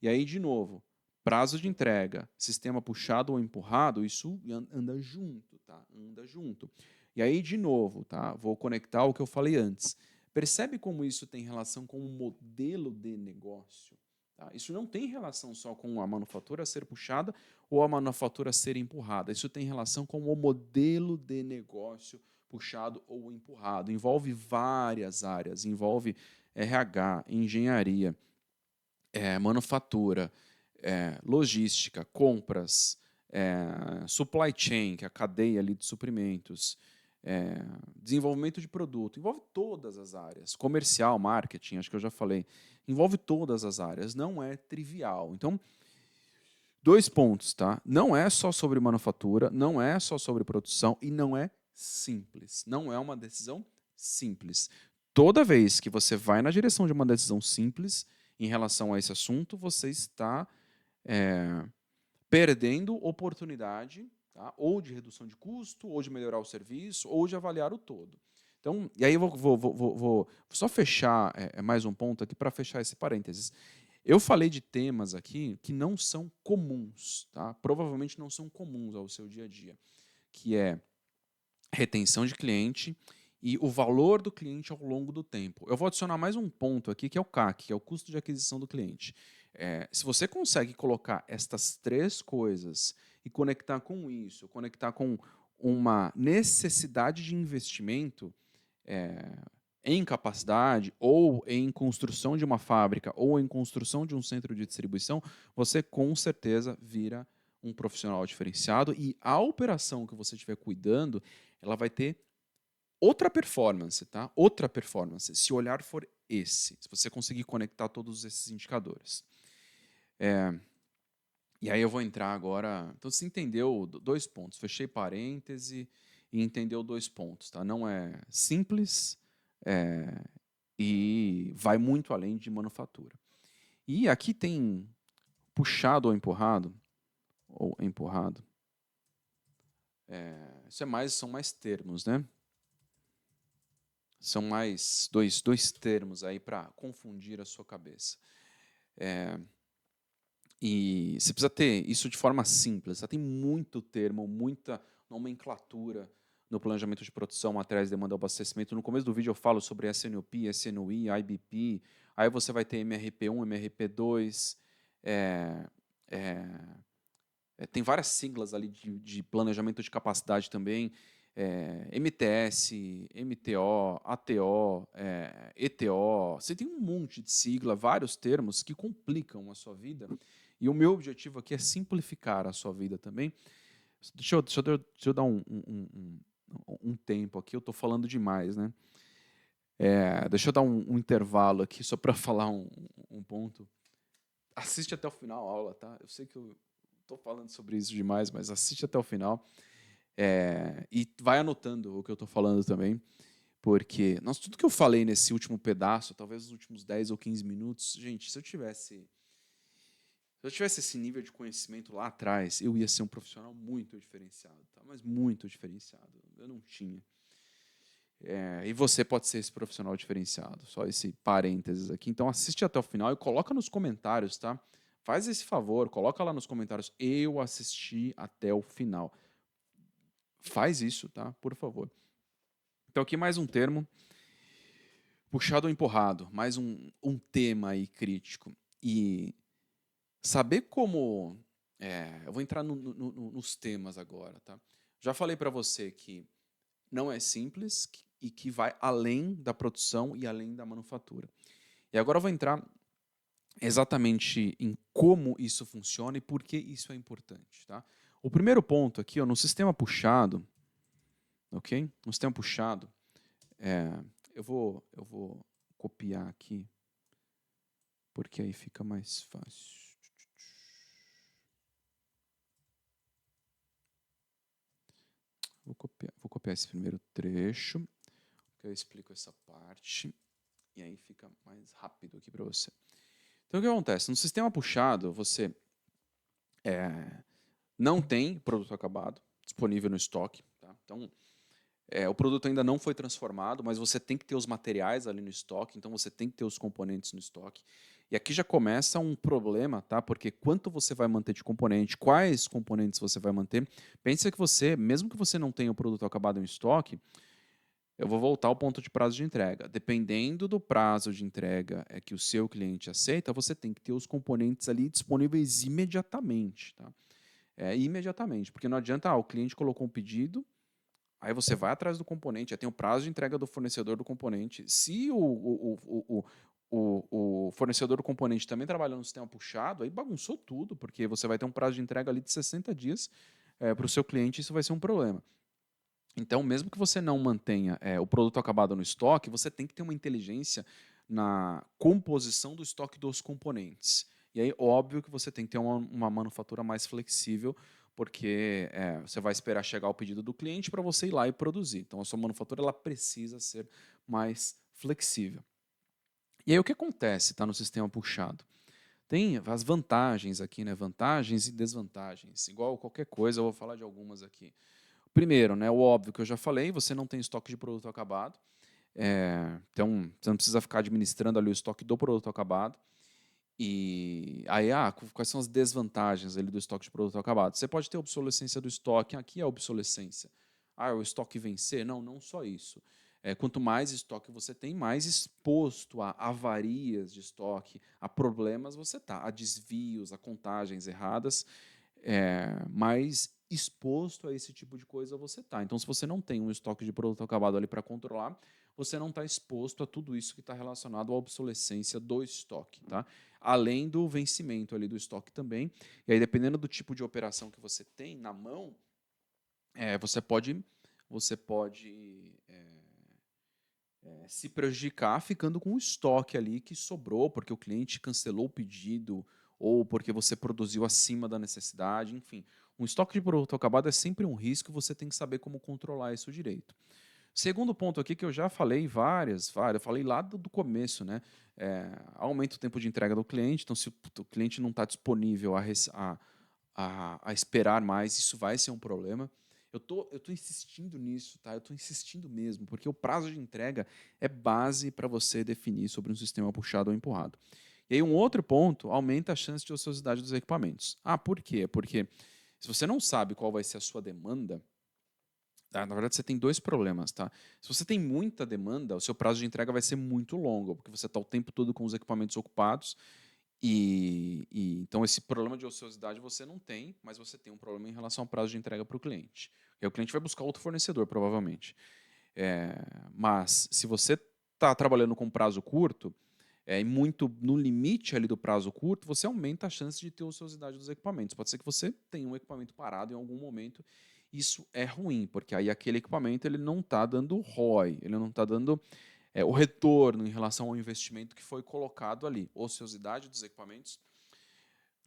[SPEAKER 1] E aí, de novo, prazo de entrega, sistema puxado ou empurrado, isso anda junto, tá? Anda junto. E aí, de novo, tá? Vou conectar o que eu falei antes. Percebe como isso tem relação com o modelo de negócio? Tá? Isso não tem relação só com a manufatura ser puxada ou a manufatura ser empurrada. Isso tem relação com o modelo de negócio puxado ou empurrado. Envolve várias áreas, envolve RH, engenharia, manufatura, logística, compras, supply chain, que é a cadeia ali de suprimentos, desenvolvimento de produto, envolve todas as áreas, comercial, marketing, acho que eu já falei, envolve todas as áreas, não é trivial. Então, 2 pontos, tá? Não é só sobre manufatura, não é só sobre produção e não é simples. Não é uma decisão simples. Toda vez que você vai na direção de uma decisão simples em relação a esse assunto, você está perdendo oportunidade, tá? Ou de redução de custo, ou de melhorar o serviço, ou de avaliar o todo. Então, e aí eu vou só fechar mais um ponto aqui para fechar esse parênteses. Eu falei de temas aqui que não são comuns, tá? Provavelmente não são comuns ao seu dia a dia, que é retenção de cliente e o valor do cliente ao longo do tempo. Eu vou adicionar mais um ponto aqui, que é o CAC, que é o custo de aquisição do cliente. Se você consegue colocar estas 3 coisas e conectar com isso, conectar com uma necessidade de investimento em capacidade, ou em construção de uma fábrica, ou em construção de um centro de distribuição, você com certeza vira um profissional diferenciado e a operação que você estiver cuidando, ela vai ter outra performance, tá? Outra performance, se o olhar for esse, se você conseguir conectar todos esses indicadores. E aí eu vou entrar agora. Então você entendeu 2 pontos. Fechei parêntese e entendeu 2 pontos, tá? Não é simples e vai muito além de manufatura. E aqui tem puxado ou empurrado. São mais termos, né? São mais dois termos aí para confundir a sua cabeça. E você precisa ter isso de forma simples. Tem muito termo, muita nomenclatura no planejamento de produção, materiais de demanda e abastecimento. No começo do vídeo eu falo sobre SNOP, SNOI, IBP. Aí você vai ter MRP1, MRP2. Tem várias siglas ali de planejamento de capacidade também. MTS, MTO, ATO, ETO. Você tem um monte de sigla, vários termos que complicam a sua vida. E o meu objetivo aqui é simplificar a sua vida também. Deixa eu dar um tempo aqui, eu estou falando demais, né? Deixa eu dar um intervalo aqui só para falar um ponto. Assiste até o final a aula, tá? Eu sei que eu estou falando sobre isso demais, mas assiste até o final. E vai anotando o que eu estou falando também, porque tudo que eu falei nesse último pedaço, talvez nos últimos 10 ou 15 minutos, gente, se eu tivesse Se eu tivesse esse nível de conhecimento lá atrás, eu ia ser um profissional muito diferenciado, tá? Mas muito diferenciado. Eu não tinha. E você pode ser esse profissional diferenciado. Só esse parênteses aqui. Então assiste até o final e coloca nos comentários, tá? Faz esse favor, coloca lá nos comentários. Eu assisti até o final. Faz isso, tá? Por favor. Então aqui mais um termo. Puxado ou empurrado. Mais um tema aí crítico. E saber como... eu vou entrar nos temas agora, tá? Já falei para você que não é simples e que vai além da produção e além da manufatura. E agora eu vou entrar exatamente em como isso funciona e por que isso é importante. Tá? O primeiro ponto aqui, ó, no sistema puxado, ok? No sistema puxado, eu vou copiar aqui, porque aí fica mais fácil. Vou copiar esse primeiro trecho, que eu explico essa parte, e aí fica mais rápido aqui para você. Então, o que acontece? No sistema puxado, você não tem produto acabado disponível no estoque. Tá? Então, o produto ainda não foi transformado, mas você tem que ter os materiais ali no estoque, então você tem que ter os componentes no estoque. E aqui já começa um problema, tá? Porque quanto você vai manter de componente, quais componentes você vai manter. Pensa que você, mesmo que você não tenha o produto acabado em estoque, eu vou voltar ao ponto de prazo de entrega. Dependendo do prazo de entrega que o seu cliente aceita, você tem que ter os componentes ali disponíveis imediatamente. Tá? Imediatamente, porque não adianta, o cliente colocou um pedido, aí você vai atrás do componente, já tem o prazo de entrega do fornecedor do componente. Se o fornecedor do componente também trabalha no sistema puxado, aí bagunçou tudo, porque você vai ter um prazo de entrega ali de 60 dias para o seu cliente, isso vai ser um problema. Então, mesmo que você não mantenha o produto acabado no estoque, você tem que ter uma inteligência na composição do estoque dos componentes. E aí, óbvio que você tem que ter uma manufatura mais flexível, porque você vai esperar chegar o pedido do cliente para você ir lá e produzir. Então, a sua manufatura ela precisa ser mais flexível. E aí, o que acontece no sistema puxado? Tem as vantagens aqui, né? Vantagens e desvantagens. Igual qualquer coisa, eu vou falar de algumas aqui. Primeiro, né, o óbvio que eu já falei, você não tem estoque de produto acabado, então você não precisa ficar administrando ali o estoque do produto acabado. E aí, quais são as desvantagens ali do estoque de produto acabado? Você pode ter obsolescência do estoque, aqui é a obsolescência. O estoque vencer? Não, não só isso. Quanto mais estoque você tem, mais exposto a avarias de estoque, a problemas você está, a desvios, a contagens erradas, mais exposto a esse tipo de coisa você está. Então, se você não tem um estoque de produto acabado ali para controlar, você não está exposto a tudo isso que está relacionado à obsolescência do estoque, tá? Além do vencimento ali do estoque também. E aí, dependendo do tipo de operação que você tem na mão, você pode se prejudicar ficando com o estoque ali que sobrou porque o cliente cancelou o pedido ou porque você produziu acima da necessidade, enfim. Um estoque de produto acabado é sempre um risco, você tem que saber como controlar isso direito. Segundo ponto aqui que eu já falei várias, eu falei lá do começo, né? Aumenta o tempo de entrega do cliente, então se o cliente não está disponível a esperar mais, isso vai ser um problema. Eu tô insistindo nisso, tá? Eu tô insistindo mesmo, porque o prazo de entrega é base para você definir sobre um sistema puxado ou empurrado. E aí um outro ponto, aumenta a chance de ociosidade dos equipamentos. Por quê? Porque se você não sabe qual vai ser a sua demanda, tá? Na verdade você tem dois problemas, tá? Se você tem muita demanda, o seu prazo de entrega vai ser muito longo, porque você está o tempo todo com os equipamentos ocupados então esse problema de ociosidade você não tem, mas você tem um problema em relação ao prazo de entrega para o cliente. E aí o cliente vai buscar outro fornecedor, provavelmente. Mas se você está trabalhando com prazo curto, e muito no limite ali do prazo curto, você aumenta a chance de ter ociosidade dos equipamentos. Pode ser que você tenha um equipamento parado em algum momento. Isso é ruim, porque aí aquele equipamento ele não está dando ROI, ele não está dando o retorno em relação ao investimento que foi colocado ali. Ociosidade dos equipamentos.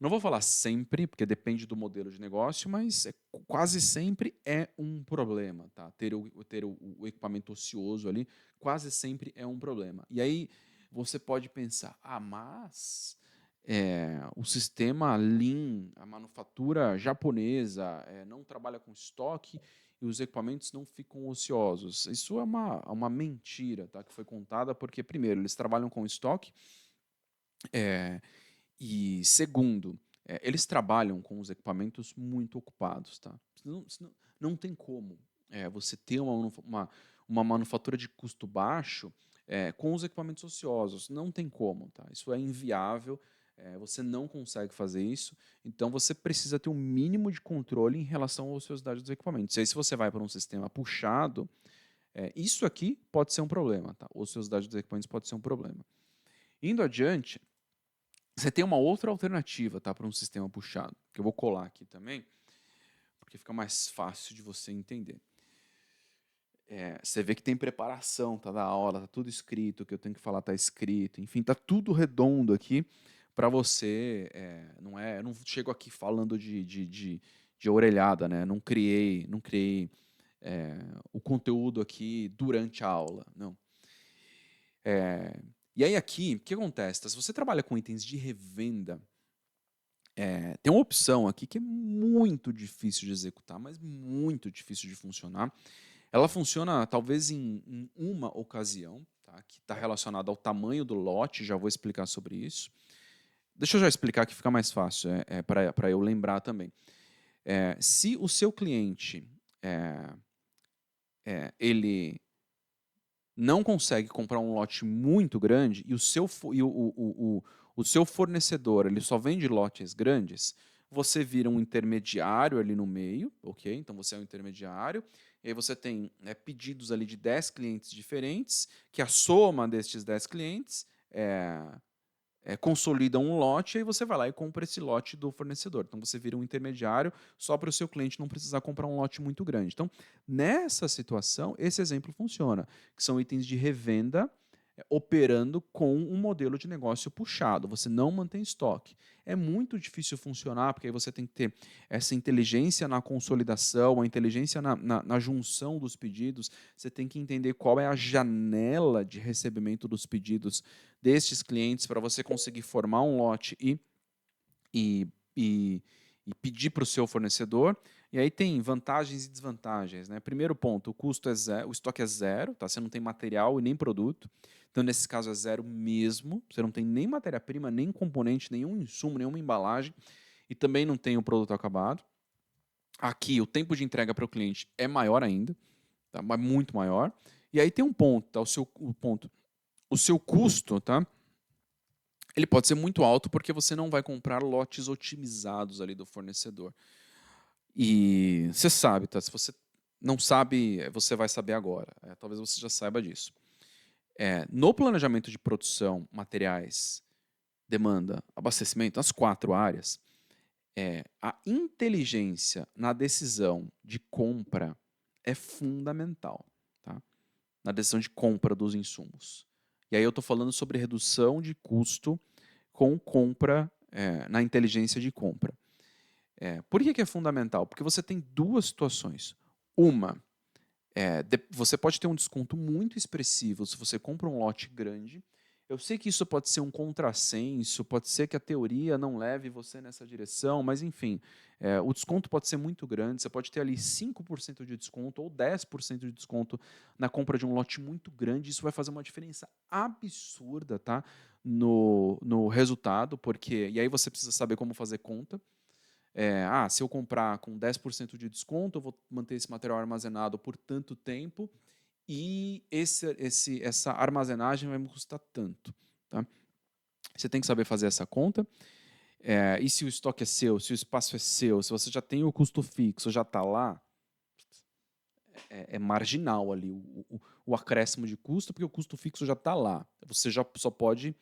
[SPEAKER 1] Não vou falar sempre, porque depende do modelo de negócio, mas quase sempre é um problema. Tá? Ter o equipamento ocioso ali quase sempre é um problema. E aí você pode pensar, mas o sistema Lean, a manufatura japonesa, não trabalha com estoque e os equipamentos não ficam ociosos. Isso é uma mentira, tá, que foi contada, porque, primeiro, eles trabalham com estoque, é, e, segundo, eles trabalham com os equipamentos muito ocupados. Tá? Não tem como você ter uma manufatura de custo baixo com os equipamentos ociosos. Não tem como. Tá? Isso é inviável. Você não consegue fazer isso, então você precisa ter um mínimo de controle em relação à ociosidade dos equipamentos. E aí, se você vai para um sistema puxado, isso aqui pode ser um problema. Tá? A ociosidade dos equipamentos pode ser um problema. Indo adiante, você tem uma outra alternativa, tá, para um sistema puxado, que eu vou colar aqui também, porque fica mais fácil de você entender. Você vê que tem preparação, tá, da aula, tá tudo escrito, o que eu tenho que falar tá escrito, enfim, tá tudo redondo aqui para você. Eu não chego aqui falando de orelhada, né? Não criei o conteúdo aqui durante a aula, não. E aí aqui, o que acontece? Tá? Se você trabalha com itens de revenda, tem uma opção aqui que é muito difícil de executar, mas muito difícil de funcionar. Ela funciona talvez em uma ocasião, tá? Que está relacionada ao tamanho do lote, já vou explicar sobre isso. Deixa eu já explicar que fica mais fácil, para eu lembrar também. Se o seu cliente ele não consegue comprar um lote muito grande e o seu fornecedor ele só vende lotes grandes, você vira um intermediário ali no meio, ok? Então você é um intermediário, e aí você tem pedidos ali de 10 clientes diferentes, que a soma destes 10 clientes consolida um lote, e aí você vai lá e compra esse lote do fornecedor. Então você vira um intermediário só para o seu cliente não precisar comprar um lote muito grande. Então, nessa situação, esse exemplo funciona, que são itens de revenda operando com um modelo de negócio puxado. Você não mantém estoque. É muito difícil funcionar, porque aí você tem que ter essa inteligência na consolidação, a inteligência na junção dos pedidos. Você tem que entender qual é a janela de recebimento dos pedidos destes clientes para você conseguir formar um lote e, e, e pedir para o seu fornecedor. E aí tem vantagens e desvantagens. Né? Primeiro ponto, o custo é zero, o estoque é zero, tá? Você não tem material e nem produto. Então, nesse caso, é zero mesmo. Você não tem nem matéria-prima, nem componente, nenhum insumo, nenhuma embalagem. E também não tem o produto acabado. Aqui, o tempo de entrega para o cliente é maior ainda, tá? Mas muito maior. E aí tem um ponto, tá? O seu custo, tá? Ele pode ser muito alto porque você não vai comprar lotes otimizados ali do fornecedor. E você sabe, tá? Se você não sabe, você vai saber agora. Talvez você já saiba disso. No planejamento de produção, materiais, demanda, abastecimento, as 4 áreas, a inteligência na decisão de compra é fundamental, tá? Na decisão de compra dos insumos. E aí eu estou falando sobre redução de custo com compra na inteligência de compra. Por que é fundamental? Porque você tem duas situações. Uma, você pode ter um desconto muito expressivo se você compra um lote grande. Eu sei que isso pode ser um contrassenso, pode ser que a teoria não leve você nessa direção, mas enfim, o desconto pode ser muito grande. Você pode ter ali 5% de desconto ou 10% de desconto na compra de um lote muito grande. Isso vai fazer uma diferença absurda, tá? No resultado, porque. E aí você precisa saber como fazer conta. Se eu comprar com 10% de desconto, eu vou manter esse material armazenado por tanto tempo e essa armazenagem vai me custar tanto. Tá? Você tem que saber fazer essa conta. E se o estoque é seu, se o espaço é seu, se você já tem o custo fixo, já está lá, é marginal ali o acréscimo de custo, porque o custo fixo já está lá. Você já só pode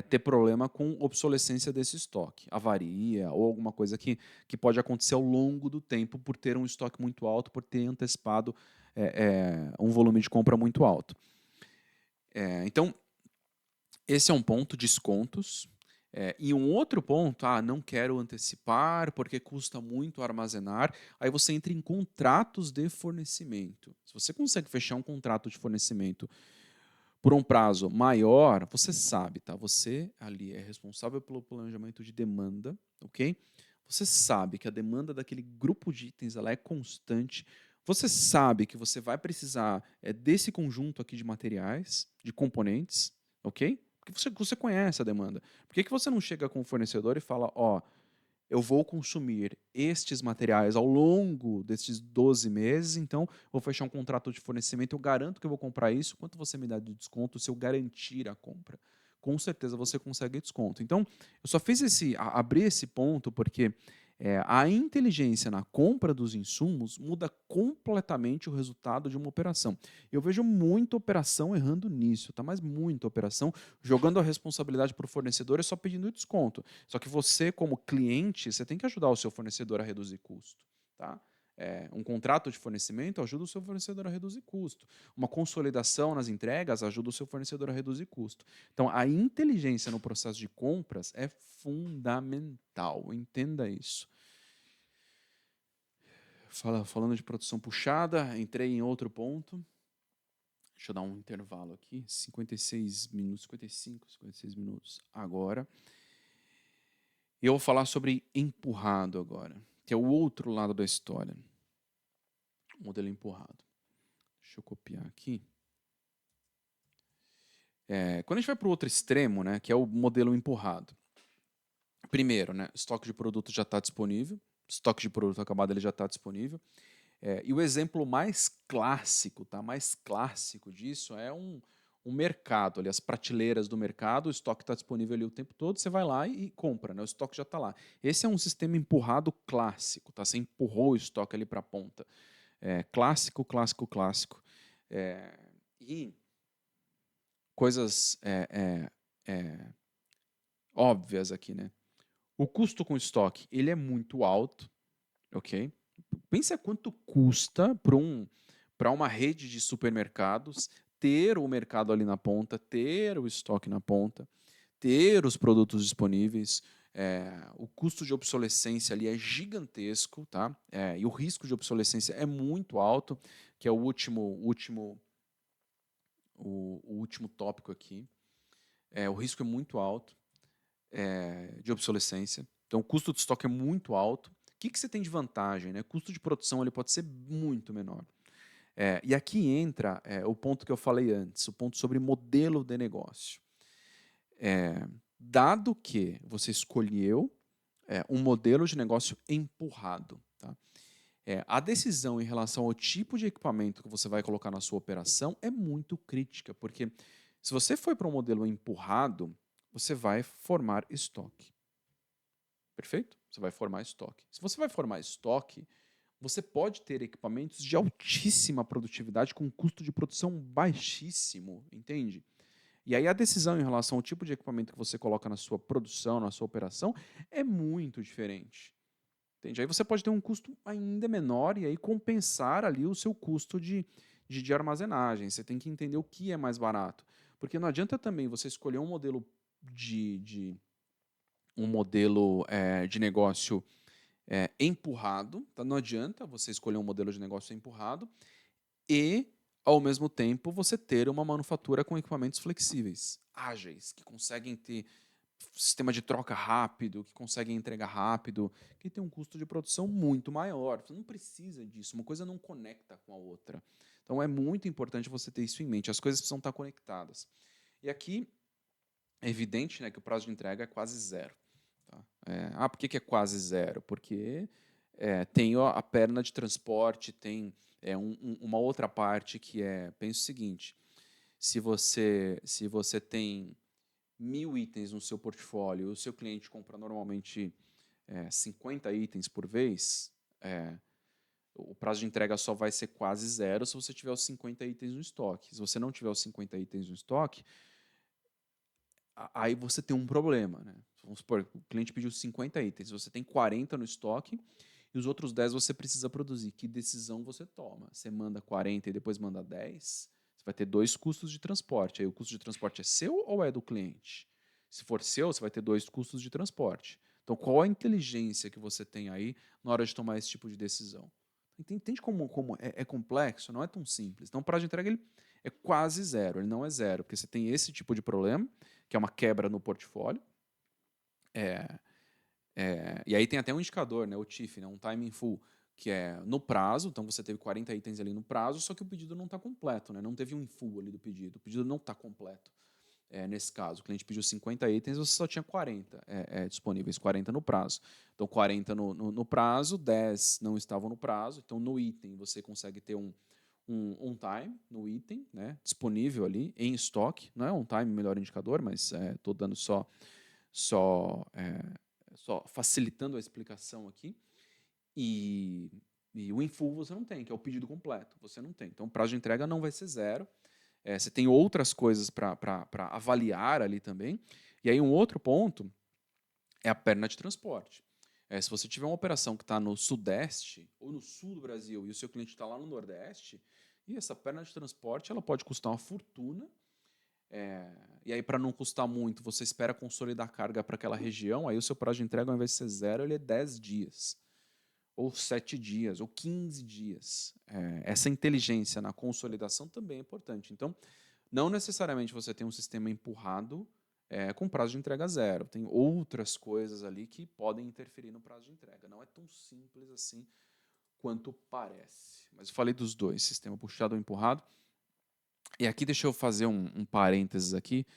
[SPEAKER 1] ter problema com obsolescência desse estoque, avaria ou alguma coisa que pode acontecer ao longo do tempo por ter um estoque muito alto, por ter antecipado um volume de compra muito alto. Então, esse é um ponto, descontos. E um outro ponto, não quero antecipar porque custa muito armazenar. Aí você entra em contratos de fornecimento. Se você consegue fechar um contrato de fornecimento por um prazo maior, você sabe, tá? Você ali é responsável pelo planejamento de demanda, ok? Você sabe que a demanda daquele grupo de itens ela é constante. Você sabe que você vai precisar desse conjunto aqui de materiais, de componentes, ok? Porque você conhece a demanda. Por que você não chega com o fornecedor e fala, ó, eu vou consumir estes materiais ao longo destes 12 meses, então vou fechar um contrato de fornecimento, eu garanto que eu vou comprar isso, quanto você me dá de desconto se eu garantir a compra? Com certeza você consegue desconto. Então, eu só fiz abrir esse ponto porque a inteligência na compra dos insumos muda completamente o resultado de uma operação. Eu vejo muita operação errando nisso, tá? Mas muita operação jogando a responsabilidade para o fornecedor e só pedindo desconto. Só que você, como cliente, você tem que ajudar o seu fornecedor a reduzir custo. Tá? Um contrato de fornecimento ajuda o seu fornecedor a reduzir custo. Uma consolidação nas entregas ajuda o seu fornecedor a reduzir custo. Então, a inteligência no processo de compras é fundamental. Entenda isso. Falando de produção puxada, entrei em outro ponto. Deixa eu dar um intervalo aqui. 56 minutos, 56 minutos agora. E eu vou falar sobre empurrado agora, que é o outro lado da história. O modelo empurrado. Deixa eu copiar aqui. Quando a gente vai para o outro extremo, né, que é o modelo empurrado. Primeiro, né, estoque de produto já está disponível. Estoque de produto acabado ele já está disponível. E o exemplo mais clássico, tá? Mais clássico disso é um mercado, ali, as prateleiras do mercado, o estoque está disponível ali o tempo todo, você vai lá e compra, né? O estoque já está lá. Esse é um sistema empurrado clássico, tá? Você empurrou o estoque ali para a ponta. Clássico, clássico, clássico. E coisas óbvias aqui, né? O custo com estoque, ele é muito alto, ok? Pensa quanto custa para uma rede de supermercados ter o mercado ali na ponta, ter o estoque na ponta, ter os produtos disponíveis. O custo de obsolescência ali é gigantesco, tá? E o risco de obsolescência é muito alto, que é o último tópico aqui. O risco é muito alto de obsolescência. Então, o custo de estoque é muito alto. O que você tem de vantagem? Né? O custo de produção ele pode ser muito menor. E aqui entra o ponto que eu falei antes, o ponto sobre modelo de negócio. Dado que você escolheu um modelo de negócio empurrado, tá? A decisão em relação ao tipo de equipamento que você vai colocar na sua operação é muito crítica, porque se você for para um modelo empurrado, você vai formar estoque. Perfeito? Você vai formar estoque. Se você vai formar estoque, você pode ter equipamentos de altíssima produtividade com custo de produção baixíssimo, entende? E aí a decisão em relação ao tipo de equipamento que você coloca na sua produção, na sua operação, é muito diferente. Entende? Aí você pode ter um custo ainda menor e aí compensar ali o seu custo de armazenagem. Você tem que entender o que é mais barato. Porque não adianta também você escolher um modelo de negócio empurrado, tá? Não adianta você escolher um modelo de negócio empurrado e, ao mesmo tempo, você ter uma manufatura com equipamentos flexíveis, ágeis, que conseguem ter sistema de troca rápido, que conseguem entregar rápido, que tem um custo de produção muito maior. Você não precisa disso, uma coisa não conecta com a outra. Então é muito importante você ter isso em mente, as coisas precisam estar conectadas. E aqui é evidente, né, que o prazo de entrega é quase zero. Tá? Por que é quase zero? Porque tem a perna de transporte, tem uma outra parte que pensa o seguinte, se você tem 1.000 itens no seu portfólio, o seu cliente compra normalmente 50 itens por vez, o prazo de entrega só vai ser quase zero se você tiver os 50 itens no estoque. Se você não tiver os 50 itens no estoque, aí você tem um problema. Né? Vamos supor, o cliente pediu 50 itens, você tem 40 no estoque e os outros 10 você precisa produzir. Que decisão você toma? Você manda 40 e depois manda 10? Você vai ter 2 custos de transporte. Aí o custo de transporte é seu ou é do cliente? Se for seu, você vai ter 2 custos de transporte. Então, qual a inteligência que você tem aí na hora de tomar esse tipo de decisão? Entende como é complexo? Não é tão simples. Então, o prazo de entrega ele é quase zero, ele não é zero, porque você tem esse tipo de problema, que é uma quebra no portfólio. E aí tem até um indicador, né, o TIF, né, um time in full, que é no prazo, então você teve 40 itens ali no prazo, só que o pedido não está completo, né, não teve um in full ali do pedido, o pedido não está completo. Nesse caso, o cliente pediu 50 itens, você só tinha 40 disponíveis, 40 no prazo. Então, 40 no prazo, 10 não estavam no prazo. Então, no item, você consegue ter um time no item, né, disponível ali, em estoque. Não é um time melhor indicador, mas estou dando só facilitando a explicação aqui. E o in full você não tem, que é o pedido completo. Você não tem. Então, o prazo de entrega não vai ser zero. Você tem outras coisas para avaliar ali também. E aí um outro ponto é a perna de transporte. Se você tiver uma operação que está no sudeste ou no sul do Brasil e o seu cliente está lá no nordeste, e essa perna de transporte ela pode custar uma fortuna. E aí, para não custar muito, você espera consolidar a carga para aquela região, aí o seu prazo de entrega, ao invés de ser zero, ele é 10 dias, ou 7 dias, ou 15 dias. Essa inteligência na consolidação também é importante. Então, não necessariamente você tem um sistema empurrado com prazo de entrega zero. Tem outras coisas ali que podem interferir no prazo de entrega. Não é tão simples assim quanto parece. Mas eu falei dos dois, sistema puxado ou empurrado. E aqui deixa eu fazer um parênteses aqui,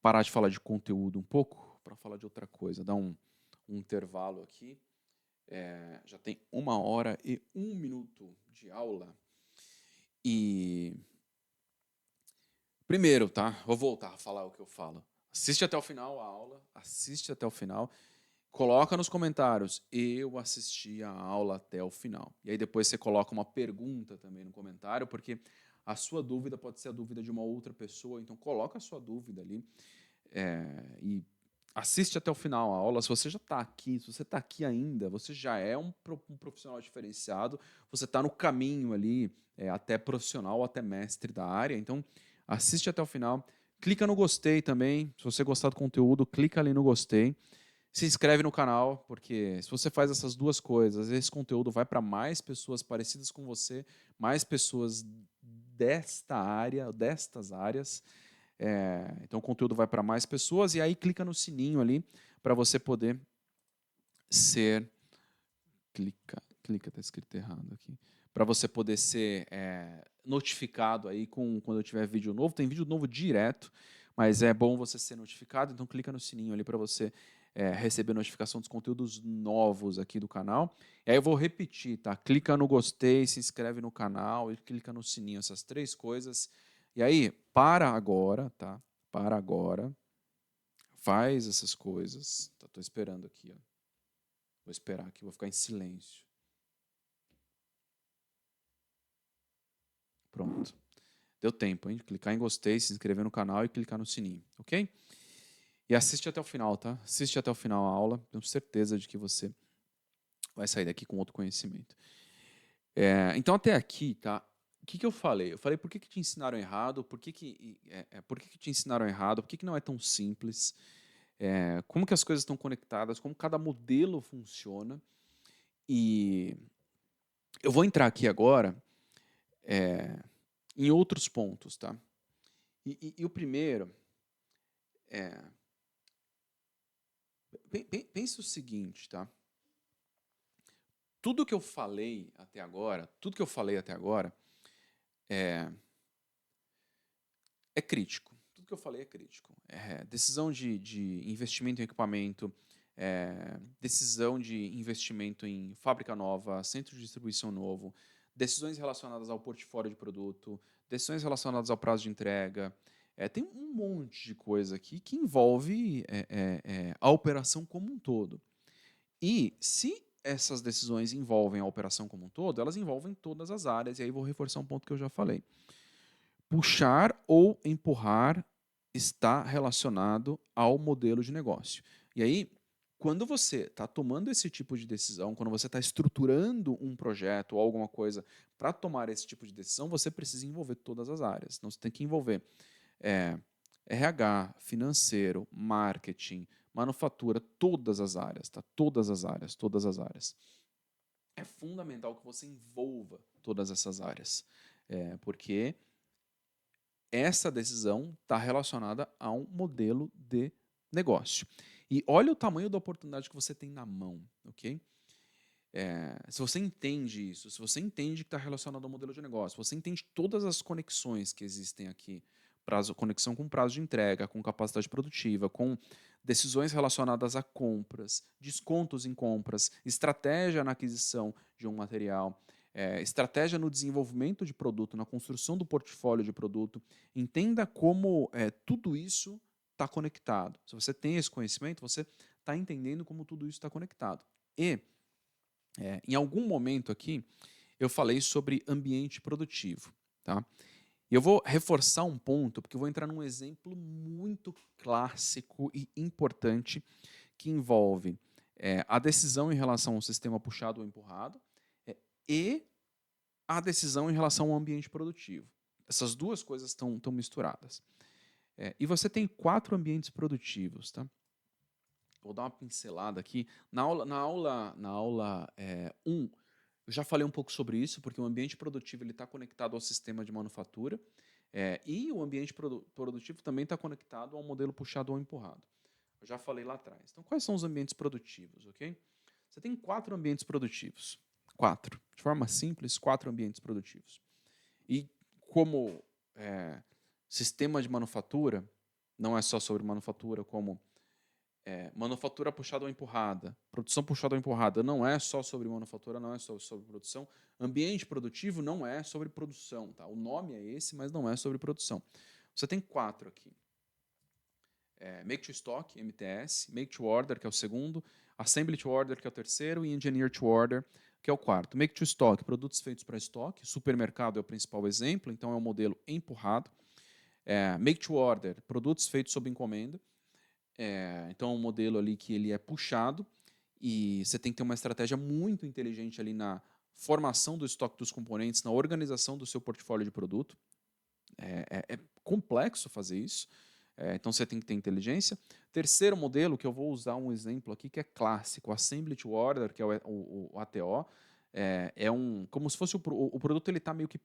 [SPEAKER 1] parar de falar de conteúdo um pouco, para falar de outra coisa, dar um intervalo aqui. Já tem 1h01 de aula. E primeiro, tá? Vou voltar a falar o que eu falo. Assiste até o final a aula, assiste até o final. Coloca nos comentários, eu assisti a aula até o final. E aí depois você coloca uma pergunta também no comentário, porque a sua dúvida pode ser a dúvida de uma outra pessoa, então coloca a sua dúvida ali e assiste até o final a aula. Se você já está aqui, se você está aqui ainda, você já é um profissional diferenciado, você está no caminho ali até profissional, até mestre da área, então assiste até o final. Clica no gostei também, se você gostar do conteúdo, clica ali no gostei. Se inscreve no canal, porque se você faz essas duas coisas, esse conteúdo vai para mais pessoas parecidas com você, mais pessoas desta área, destas áreas. Então o conteúdo vai para mais pessoas e aí clica no sininho ali para você poder ser... Clica, tá escrito errado aqui. Para você poder ser notificado aí quando eu tiver vídeo novo. Tem vídeo novo direto, mas é bom você ser notificado, então clica no sininho ali para você receber notificação dos conteúdos novos aqui do canal. E aí eu vou repetir, tá? Clica no gostei, se inscreve no canal e clica no sininho, essas três coisas. E aí, para agora, tá? Para agora. Faz essas coisas. Tô esperando aqui, ó. Vou esperar aqui, vou ficar em silêncio. Pronto. Deu tempo, hein? Clicar em gostei, se inscrever no canal e clicar no sininho, ok? E assiste até o final, tá? Assiste até o final a aula. Tenho certeza de que você vai sair daqui com outro conhecimento. Então, até aqui, tá? O que eu falei? Eu falei por que te ensinaram errado, por que te ensinaram errado, por que não é tão simples, como que as coisas estão conectadas, como cada modelo funciona. E eu vou entrar aqui agora em outros pontos, tá? E o primeiro pense o seguinte, tá? Tudo que eu falei até agora é crítico. Tudo que eu falei é crítico. Decisão de investimento em equipamento, decisão de investimento em fábrica nova, centro de distribuição novo, decisões relacionadas ao portfólio de produto, decisões relacionadas ao prazo de entrega. Tem um monte de coisa aqui que envolve a operação como um todo. E se essas decisões envolvem a operação como um todo, elas envolvem todas as áreas, e aí vou reforçar um ponto que eu já falei. Puxar ou empurrar está relacionado ao modelo de negócio. E aí, quando você está tomando esse tipo de decisão, quando você está estruturando um projeto ou alguma coisa para tomar esse tipo de decisão, você precisa envolver todas as áreas. Então, você tem que envolver RH, financeiro, marketing, manufatura, todas as áreas, tá? Todas as áreas, todas as áreas. É fundamental que você envolva todas essas áreas, porque essa decisão está relacionada a um modelo de negócio. E olha o tamanho da oportunidade que você tem na mão, ok? Se você entende isso, se você entende que está relacionado ao modelo de negócio, você entende todas as conexões que existem aqui, conexão com prazo de entrega, com capacidade produtiva, com decisões relacionadas a compras, descontos em compras, estratégia na aquisição de um material, estratégia no desenvolvimento de produto, na construção do portfólio de produto, entenda como tudo isso está conectado. Se você tem esse conhecimento, você está entendendo como tudo isso está conectado. E em algum momento aqui, eu falei sobre ambiente produtivo. Tá? E eu vou reforçar um ponto, porque eu vou entrar num exemplo muito clássico e importante que envolve a decisão em relação ao sistema puxado ou empurrado e a decisão em relação ao ambiente produtivo. Essas duas coisas estão misturadas. E você tem 4 ambientes produtivos. Tá? Vou dar uma pincelada aqui. Na aula 1, eu já falei um pouco sobre isso, porque o ambiente produtivo está conectado ao sistema de manufatura e o ambiente produtivo também está conectado ao modelo puxado ou empurrado. Eu já falei lá atrás. Então, quais são os ambientes produtivos? Ok? Você tem 4 ambientes produtivos. 4. De forma simples, 4 ambientes produtivos. E como sistema de manufatura, não é só sobre manufatura, como manufatura puxada ou empurrada, produção puxada ou empurrada, não é só sobre manufatura, não é só sobre produção. Ambiente produtivo não é sobre produção. Tá? O nome é esse, mas não é sobre produção. Você tem 4 aqui. Make to Stock, MTS, Make to Order, que é o segundo, Assembly to Order, que é o terceiro, e Engineer to Order, que é o quarto. Make to Stock, produtos feitos para estoque. Supermercado é o principal exemplo, então é um modelo empurrado. Make to Order, produtos feitos sob encomenda. Então é um modelo ali que ele é puxado e você tem que ter uma estratégia muito inteligente ali na formação do estoque dos componentes, na organização do seu portfólio de produto. É complexo fazer isso, então você tem que ter inteligência. Terceiro modelo, que eu vou usar um exemplo aqui que é clássico, Assembly to Order, que é o ATO. Como se fosse o produto, ele está meio que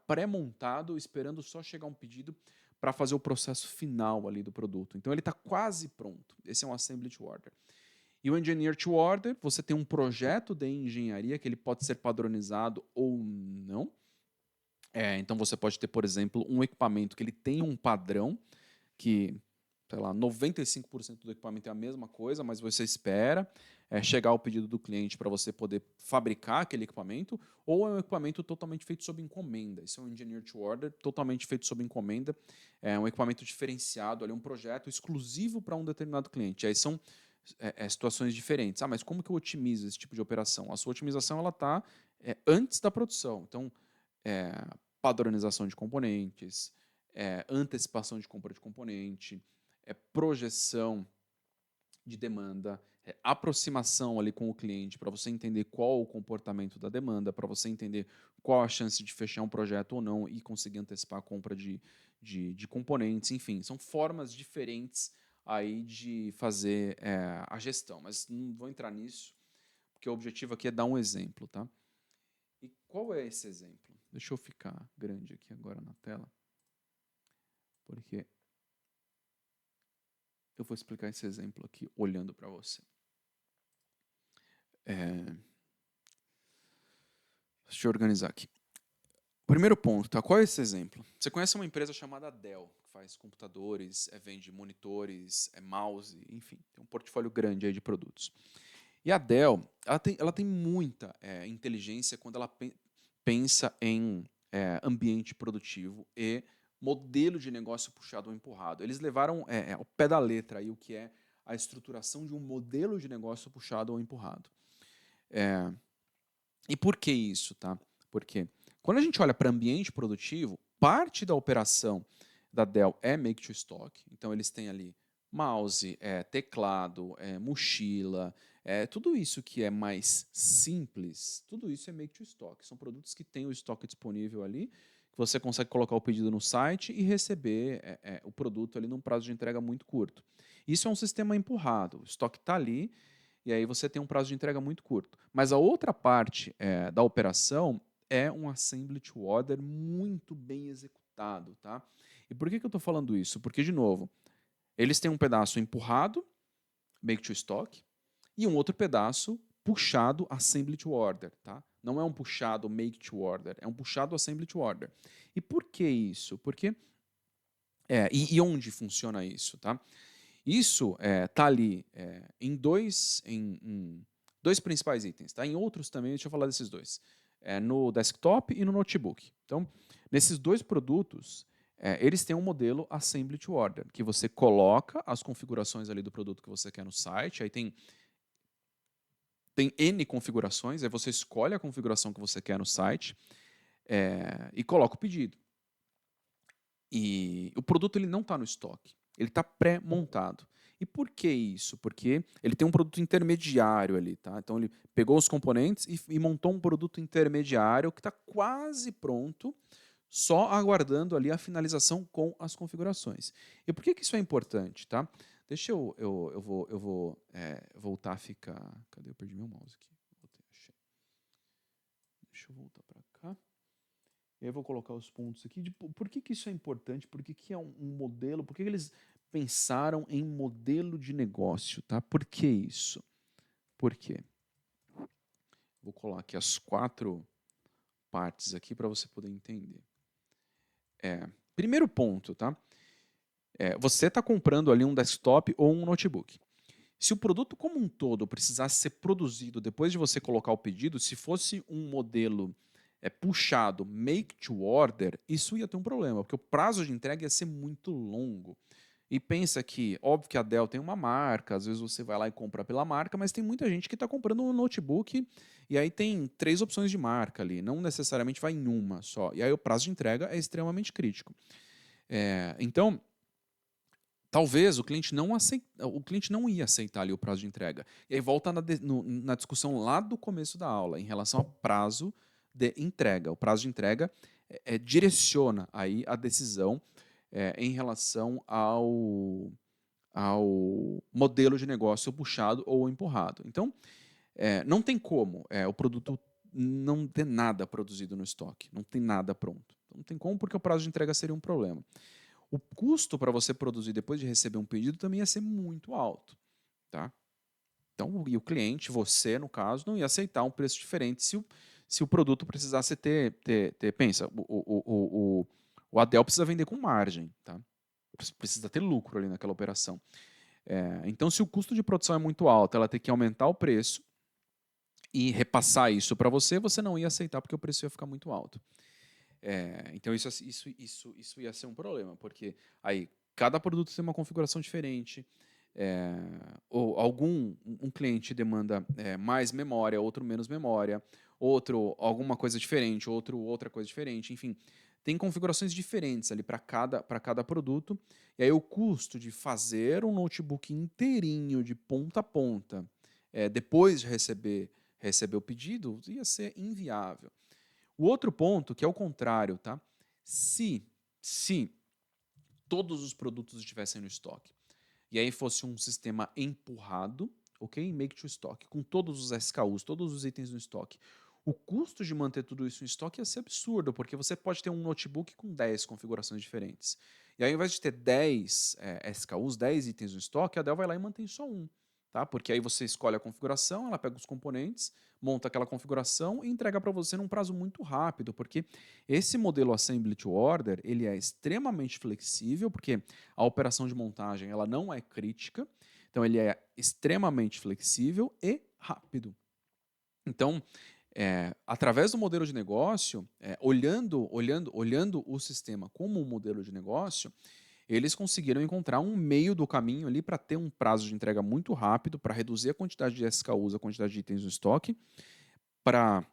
[SPEAKER 1] pré-montado, esperando só chegar um pedido para fazer o processo final ali do produto. Então ele está quase pronto. Esse é um Assembly to Order. E o Engineer to Order, você tem um projeto de engenharia que ele pode ser padronizado ou não. Então você pode ter, por exemplo, um equipamento que ele tem um padrão que, sei lá, 95% do equipamento é a mesma coisa, mas você espera chegar ao pedido do cliente para você poder fabricar aquele equipamento, ou é um equipamento totalmente feito sob encomenda. Isso é um Engineer to Order, totalmente feito sob encomenda, um equipamento diferenciado, ali, um projeto exclusivo para um determinado cliente. Aí são situações diferentes. Mas como que eu otimizo esse tipo de operação? A sua otimização está antes da produção. Então, padronização de componentes, antecipação de compra de componente, projeção de demanda, aproximação ali com o cliente para você entender qual o comportamento da demanda, para você entender qual a chance de fechar um projeto ou não e conseguir antecipar a compra de componentes, enfim, são formas diferentes aí de fazer a gestão, mas não vou entrar nisso, porque o objetivo aqui é dar um exemplo, tá? E qual é esse exemplo? Deixa eu ficar grande aqui agora na tela, porque eu vou explicar esse exemplo aqui olhando para você. Deixa eu organizar aqui. Primeiro ponto, tá? Qual é esse exemplo? Você conhece uma empresa chamada Dell, que faz computadores, vende monitores, mouse, enfim, tem um portfólio grande aí de produtos. E a Dell, ela tem muita inteligência quando ela pensa em ambiente produtivo e modelo de negócio puxado ou empurrado. Eles levaram ao pé da letra aí o que é a estruturação de um modelo de negócio puxado ou empurrado. E por que isso, tá? Porque quando a gente olha para ambiente produtivo, parte da operação da Dell é make to stock. Então eles têm ali mouse, teclado, mochila, tudo isso que é mais simples, tudo isso é make to stock. São produtos que têm o estoque disponível ali, que você consegue colocar o pedido no site e receber o produto ali num prazo de entrega muito curto. Isso é um sistema empurrado. O estoque está ali e aí você tem um prazo de entrega muito curto. Mas a outra parte da operação é um assembly to order muito bem executado, tá? E por que eu estou falando isso? Porque, de novo, eles têm um pedaço empurrado, make to stock, e um outro pedaço puxado assembly to order, tá? Não é um puxado make to order, é um puxado assembly to order. E por que isso? Porque e onde funciona isso, tá? Isso tá ali em dois principais itens, tá? Em outros também, deixa eu falar desses dois. No desktop e no notebook. Então, nesses dois produtos, eles têm um modelo Assembly to Order, que você coloca as configurações ali do produto que você quer no site, aí tem N configurações, aí você escolhe a configuração que você quer no site e coloca o pedido. E o produto ele não está no estoque, ele está pré-montado. E por que isso? Porque ele tem um produto intermediário ali, tá? Então ele pegou os componentes e montou um produto intermediário que está quase pronto, só aguardando ali a finalização com as configurações. E por que isso é importante, tá? Deixa eu vou voltar a ficar. Cadê? Eu perdi meu mouse aqui. Achei. Deixa eu voltar para cá. E aí eu vou colocar os pontos aqui de por que isso é importante, por que é um modelo, por que eles pensaram em modelo de negócio, tá? Por que isso? Por quê? Vou colocar aqui as 4 partes aqui para você poder entender. Primeiro ponto, tá? Você está comprando ali um desktop ou um notebook. Se o produto como um todo precisasse ser produzido depois de você colocar o pedido, se fosse um modelo puxado, make to order, isso ia ter um problema, porque o prazo de entrega ia ser muito longo. E pensa que, óbvio que a Dell tem uma marca, às vezes você vai lá e compra pela marca, mas tem muita gente que está comprando um notebook e aí tem 3 opções de marca ali, não necessariamente vai em uma só. E aí o prazo de entrega é extremamente crítico. Então, talvez o cliente não ia aceitar ali o prazo de entrega. E aí volta na discussão lá do começo da aula, em relação ao prazo de entrega. O prazo de entrega direciona aí a decisão em relação ao modelo de negócio puxado ou empurrado. Então, não tem como o produto não ter nada produzido no estoque, não tem nada pronto. Não tem como, porque o prazo de entrega seria um problema. O custo para você produzir depois de receber um pedido também ia ser muito alto, tá? Então, e o cliente, você no caso, não ia aceitar um preço diferente se o produto precisasse pensa, o Adel precisa vender com margem, tá? Precisa ter lucro ali naquela operação. Então, se o custo de produção é muito alto, ela tem que aumentar o preço e repassar isso para você, você não ia aceitar porque o preço ia ficar muito alto. Então isso ia ser um problema, porque aí cada produto tem uma configuração diferente. Ou um cliente demanda mais memória, outro menos memória, outro alguma coisa diferente, outro outra coisa diferente, enfim, tem configurações diferentes ali para cada produto. E aí o custo de fazer um notebook inteirinho de ponta a ponta, depois de receber o pedido, ia ser inviável. O outro ponto, que é o contrário, tá? Se todos os produtos estivessem no estoque, e aí fosse um sistema empurrado, ok? Make to stock, com todos os SKUs, todos os itens no estoque. O custo de manter tudo isso em estoque ia ser absurdo, porque você pode ter um notebook com 10 configurações diferentes. E aí, ao invés de ter 10 SKUs, 10 itens no estoque, a Dell vai lá e mantém só um. Tá? Porque aí você escolhe a configuração, ela pega os componentes, monta aquela configuração e entrega para você num prazo muito rápido, porque esse modelo Assembly to Order ele é extremamente flexível, porque a operação de montagem ela não é crítica, então ele é extremamente flexível e rápido. Então, através do modelo de negócio, olhando o sistema como um modelo de negócio, eles conseguiram encontrar um meio do caminho ali para ter um prazo de entrega muito rápido, para reduzir a quantidade de SKUs, a quantidade de itens no estoque, para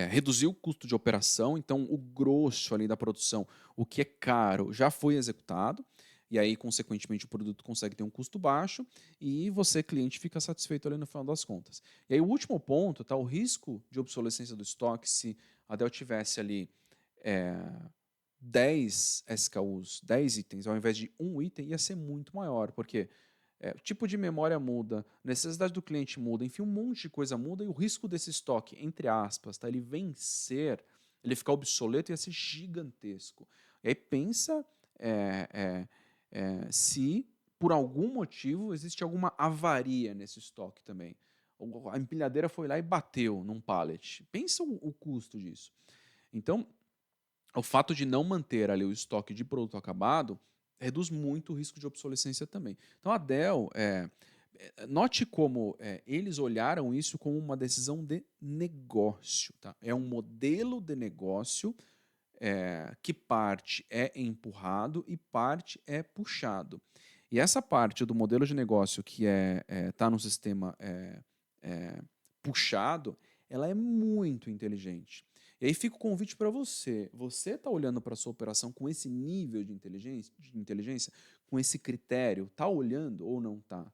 [SPEAKER 1] reduzir o custo de operação. Então, o grosso ali da produção, o que é caro, já foi executado. E aí, consequentemente, o produto consegue ter um custo baixo e você, cliente, fica satisfeito ali no final das contas. E aí, o último ponto, tá? O risco de obsolescência do estoque, se a Dell tivesse ali 10 SKUs, 10 itens, ao invés de um item, ia ser muito maior, porque o tipo de memória muda, a necessidade do cliente muda, enfim, um monte de coisa muda e o risco desse estoque, entre aspas, tá, ele vencer, ele ficar obsoleto ia ser gigantesco. E aí pensa se, por algum motivo, existe alguma avaria nesse estoque também. A empilhadeira foi lá e bateu num pallet. Pensa o custo disso. Então, o fato de não manter ali o estoque de produto acabado reduz muito o risco de obsolescência também. Então, a Dell, note como eles olharam isso como uma decisão de negócio. Tá? É um modelo de negócio que parte é empurrado e parte é puxado. E essa parte do modelo de negócio que está no sistema puxado, ela é muito inteligente. E aí fica o convite para você. Você está olhando para a sua operação com esse nível de inteligência, com esse critério? Está olhando ou não está?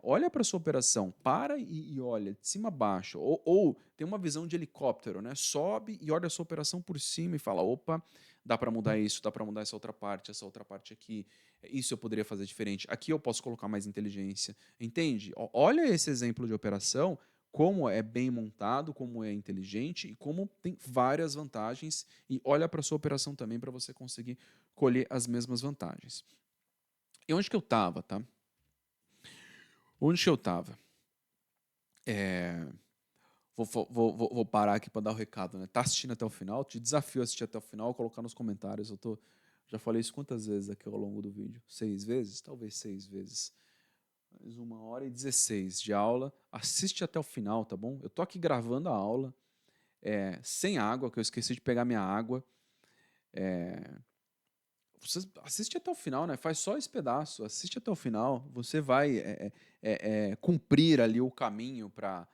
[SPEAKER 1] Olha para a sua operação, para e olha de cima a baixo. Ou tem uma visão de helicóptero, né? Sobe e olha a sua operação por cima e fala: opa, dá para mudar isso, dá para mudar essa outra parte aqui. Isso eu poderia fazer diferente. Aqui eu posso colocar mais inteligência. Entende? Olha esse exemplo de operação, como é bem montado, como é inteligente e como tem várias vantagens. E olha para a sua operação também para você conseguir colher as mesmas vantagens. E onde que eu estava, tá? Onde que eu estava? Vou parar aqui para dar o recado, né? Tá assistindo até o final? Te desafio a assistir até o final, colocar nos comentários. Já falei isso quantas vezes aqui ao longo do vídeo? 6 vezes? Talvez 6 vezes. Mais 1h16 de aula. Assiste até o final, tá bom? Eu tô aqui gravando a aula, sem água, que eu esqueci de pegar minha água. Você assiste até o final, né? Faz só esse pedaço, assiste até o final. Você vai cumprir ali o caminho para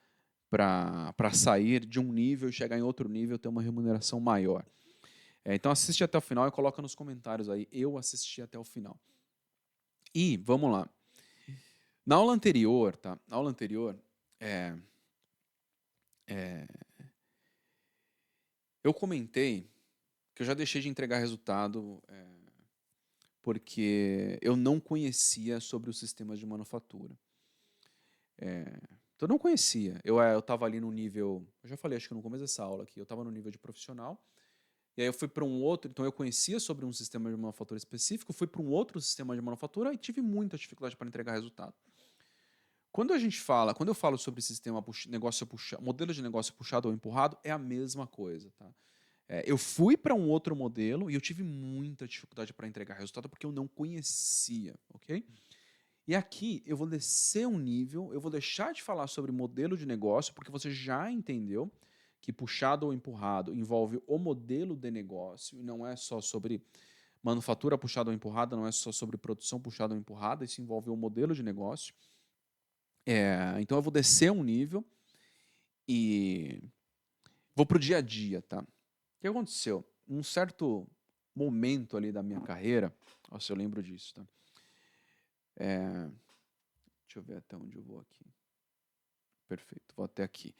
[SPEAKER 1] sair de um nível e chegar em outro nível, ter uma remuneração maior. Então assiste até o final e coloca nos comentários aí. Eu assisti até o final. E vamos lá. Na aula anterior, tá? Na aula anterior, eu comentei que eu já deixei de entregar resultado porque eu não conhecia sobre os sistemas de manufatura. Então eu não conhecia. Eu estava ali no nível. Eu já falei, acho que no começo dessa aula aqui, eu estava no nível de profissional. E aí eu fui para um outro. Então eu conhecia sobre um sistema de manufatura específico, fui para um outro sistema de manufatura e tive muita dificuldade para entregar resultado. Quando eu falo sobre sistema modelo de negócio puxado ou empurrado, é a mesma coisa, tá? Eu fui para um outro modelo e eu tive muita dificuldade para entregar resultado porque eu não conhecia, ok? E aqui eu vou descer um nível, eu vou deixar de falar sobre modelo de negócio, porque você já entendeu que puxado ou empurrado envolve o modelo de negócio, e não é só sobre manufatura puxada ou empurrada, não é só sobre produção puxada ou empurrada, isso envolve o modelo de negócio. Então eu vou descer um nível e vou para o dia a dia, tá? O que aconteceu? Um certo momento ali da minha carreira, se eu lembro disso, tá? Deixa eu ver até onde eu vou aqui. Perfeito, vou até aqui.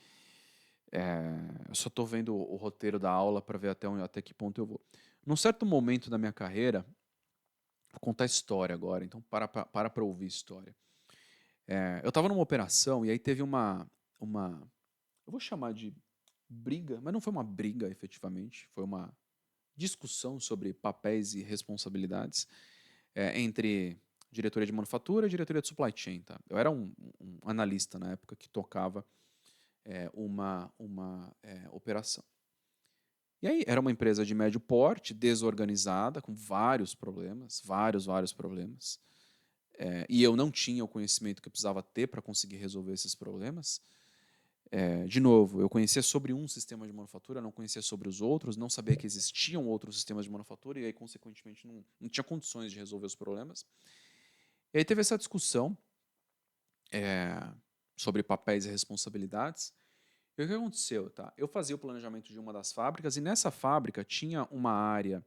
[SPEAKER 1] Eu só estou vendo o roteiro da aula para ver até que ponto eu vou. Num certo momento da minha carreira, vou contar história agora, então para ouvir história. Eu estava numa operação e aí teve eu vou chamar de briga, mas não foi uma briga efetivamente, foi uma discussão sobre papéis e responsabilidades entre diretoria de manufatura e diretoria de supply chain. Tá? Eu era um analista na época que tocava uma operação. E aí era uma empresa de médio porte, desorganizada, com vários problemas, vários problemas. E eu não tinha o conhecimento que eu precisava ter para conseguir resolver esses problemas. De novo, eu conhecia sobre um sistema de manufatura, não conhecia sobre os outros, não sabia que existiam outros sistemas de manufatura e aí, consequentemente, não tinha condições de resolver os problemas. E aí teve essa discussão sobre papéis e responsabilidades. E o que aconteceu? Tá? Eu fazia o planejamento de uma das fábricas e nessa fábrica tinha uma área,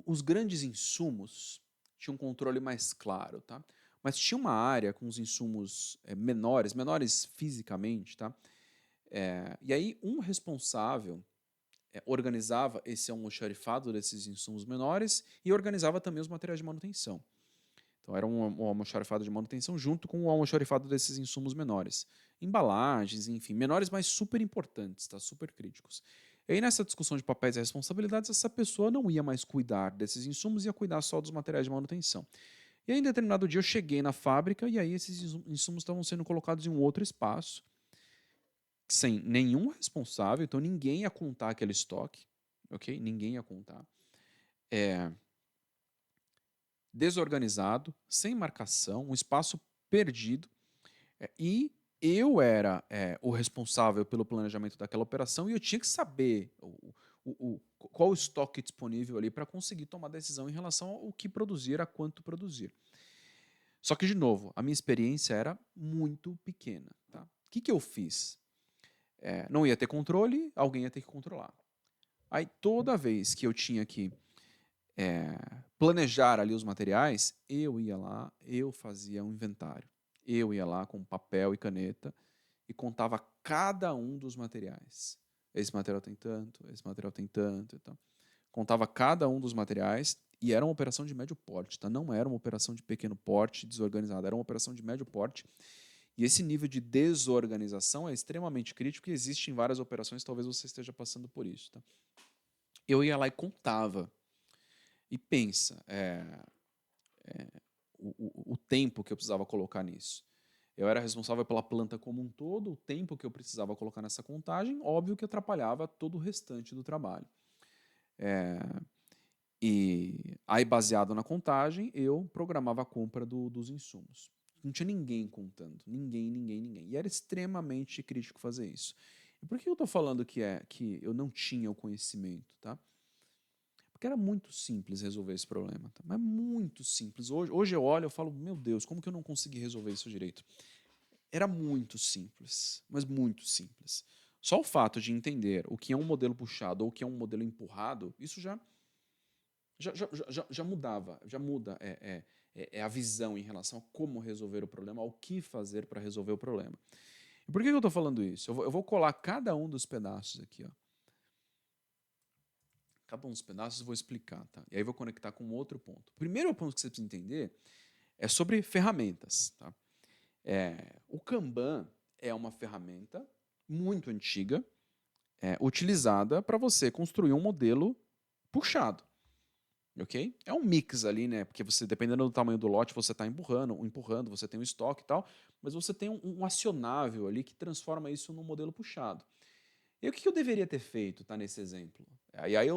[SPEAKER 1] os grandes insumos tinham um controle mais claro, tá? Mas tinha uma área com os insumos menores fisicamente, tá? E aí um responsável organizava esse almoxarifado desses insumos menores e organizava também os materiais de manutenção. Então era um almoxarifado de manutenção junto com o almoxarifado desses insumos menores. Embalagens, enfim, menores, mas super importantes, tá? Super críticos. E aí, nessa discussão de papéis e responsabilidades, essa pessoa não ia mais cuidar desses insumos, ia cuidar só dos materiais de manutenção. E aí, em determinado dia, eu cheguei na fábrica e aí esses insumos estavam sendo colocados em um outro espaço, sem nenhum responsável, então ninguém ia contar aquele estoque, ok? Ninguém ia contar. Desorganizado, sem marcação, um espaço perdido. E eu era o responsável pelo planejamento daquela operação e eu tinha que saber qual o estoque disponível ali para conseguir tomar decisão em relação ao que produzir, a quanto produzir. Só que, de novo, a minha experiência era muito pequena. Tá? O que eu fiz? Não ia ter controle, alguém ia ter que controlar. Aí, toda vez que eu tinha que planejar ali os materiais, eu ia lá, eu fazia um inventário. Eu ia lá com papel e caneta e contava cada um dos materiais. Esse material tem tanto, esse material tem tanto. Então, contava cada um dos materiais e era uma operação de médio porte, tá? Não era uma operação de pequeno porte desorganizada, era uma operação de médio porte. E esse nível de desorganização é extremamente crítico e existe em várias operações, talvez você esteja passando por isso. Tá? Eu ia lá e contava. E pensa, o tempo que eu precisava colocar nisso. Eu era responsável pela planta como um todo, o tempo que eu precisava colocar nessa contagem, óbvio que atrapalhava todo o restante do trabalho. E aí, baseado na contagem, eu programava a compra dos insumos. Não tinha ninguém contando, ninguém. E era extremamente crítico fazer isso. E por que eu estou falando que eu não tinha o conhecimento, tá? Porque era muito simples resolver esse problema, tá? Mas muito simples. Hoje eu olho e falo, meu Deus, como que eu não consegui resolver isso direito? Era muito simples, mas muito simples. Só o fato de entender o que é um modelo puxado ou o que é um modelo empurrado, isso já mudava, já muda a visão em relação a como resolver o problema, ao que fazer para resolver o problema. E por que eu estou falando isso? Eu vou colar cada um dos pedaços aqui. Ó. Cada um dos pedaços eu vou explicar. Tá? E aí eu vou conectar com outro ponto. O primeiro ponto que você precisa entender é sobre ferramentas. Tá? O Kanban é uma ferramenta muito antiga, utilizada para você construir um modelo puxado. Ok? É um mix ali, né? Porque você, dependendo do tamanho do lote, você está empurrando, você tem um estoque e tal, mas você tem um acionável ali que transforma isso num modelo puxado. E o que eu deveria ter feito, tá, nesse exemplo? E aí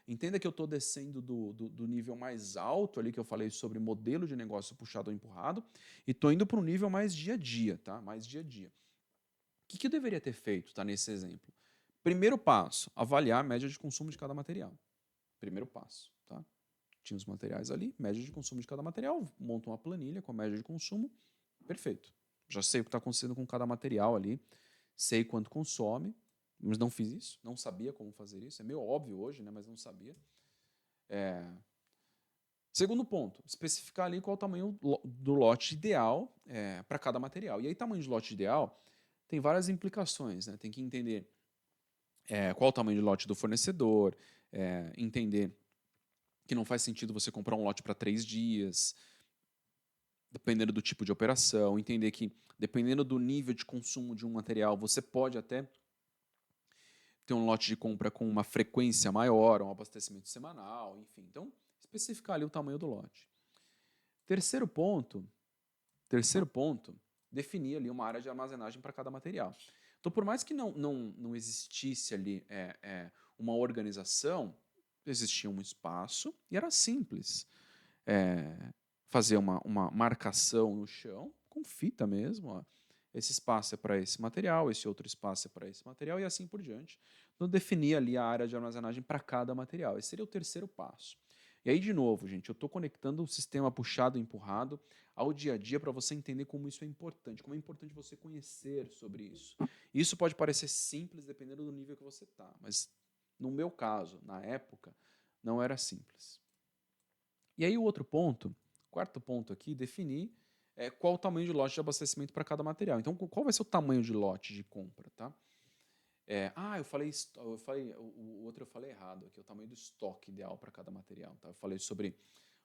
[SPEAKER 1] entenda que eu estou descendo do nível mais alto ali que eu falei sobre modelo de negócio puxado ou empurrado e estou indo para um nível mais dia a dia, tá? Mais dia a dia. O que eu deveria ter feito, tá, nesse exemplo? Primeiro passo, avaliar a média de consumo de cada material. Primeiro passo, tá? Tinha os materiais ali, média de consumo de cada material, monto uma planilha com a média de consumo, perfeito. Já sei o que está acontecendo com cada material ali, sei quanto consome, mas não fiz isso, não sabia como fazer isso. É meio óbvio hoje, né, mas não sabia. Segundo ponto, especificar ali qual é o tamanho do lote ideal para cada material. E aí, tamanho de lote ideal tem várias implicações. Né? Tem que entender qual é o tamanho de lote do fornecedor, entender que não faz sentido você comprar um lote para 3 dias, dependendo do tipo de operação, entender que, dependendo do nível de consumo de um material, você pode até ter um lote de compra com uma frequência maior, um abastecimento semanal, enfim. Então, especificar ali o tamanho do lote. Terceiro ponto, definir ali uma área de armazenagem para cada material. Então, por mais que não existisse ali uma organização, existia um espaço e era simples. Fazer uma marcação no chão, com fita mesmo. Ó. Esse espaço é para esse material, esse outro espaço é para esse material e assim por diante. Então, definir ali a área de armazenagem para cada material. Esse seria o terceiro passo. E aí, de novo, gente, eu estou conectando o sistema puxado e empurrado ao dia a dia para você entender como isso é importante, como é importante você conhecer sobre isso. Isso pode parecer simples dependendo do nível que você está, mas no meu caso, na época, não era simples. E aí o outro ponto, quarto ponto aqui, definir qual o tamanho de lote de abastecimento para cada material. Então, qual vai ser o tamanho de lote de compra, tá? Eu falei, o outro eu falei errado aqui, o tamanho do estoque ideal para cada material. Tá? Eu falei sobre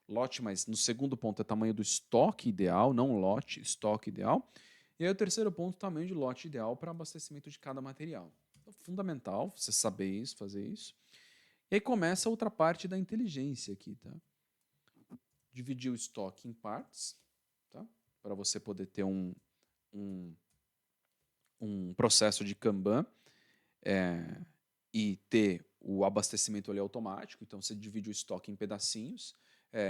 [SPEAKER 1] lote, mas no segundo ponto é tamanho do estoque ideal, não lote, estoque ideal. E aí o terceiro ponto, tamanho de lote ideal para abastecimento de cada material. Então fundamental você saber isso, fazer isso. E aí começa a outra parte da inteligência aqui, tá? Dividir o estoque em partes, tá? Para você poder ter um, um processo de Kanban e ter o abastecimento ali automático. Então, você divide o estoque em pedacinhos.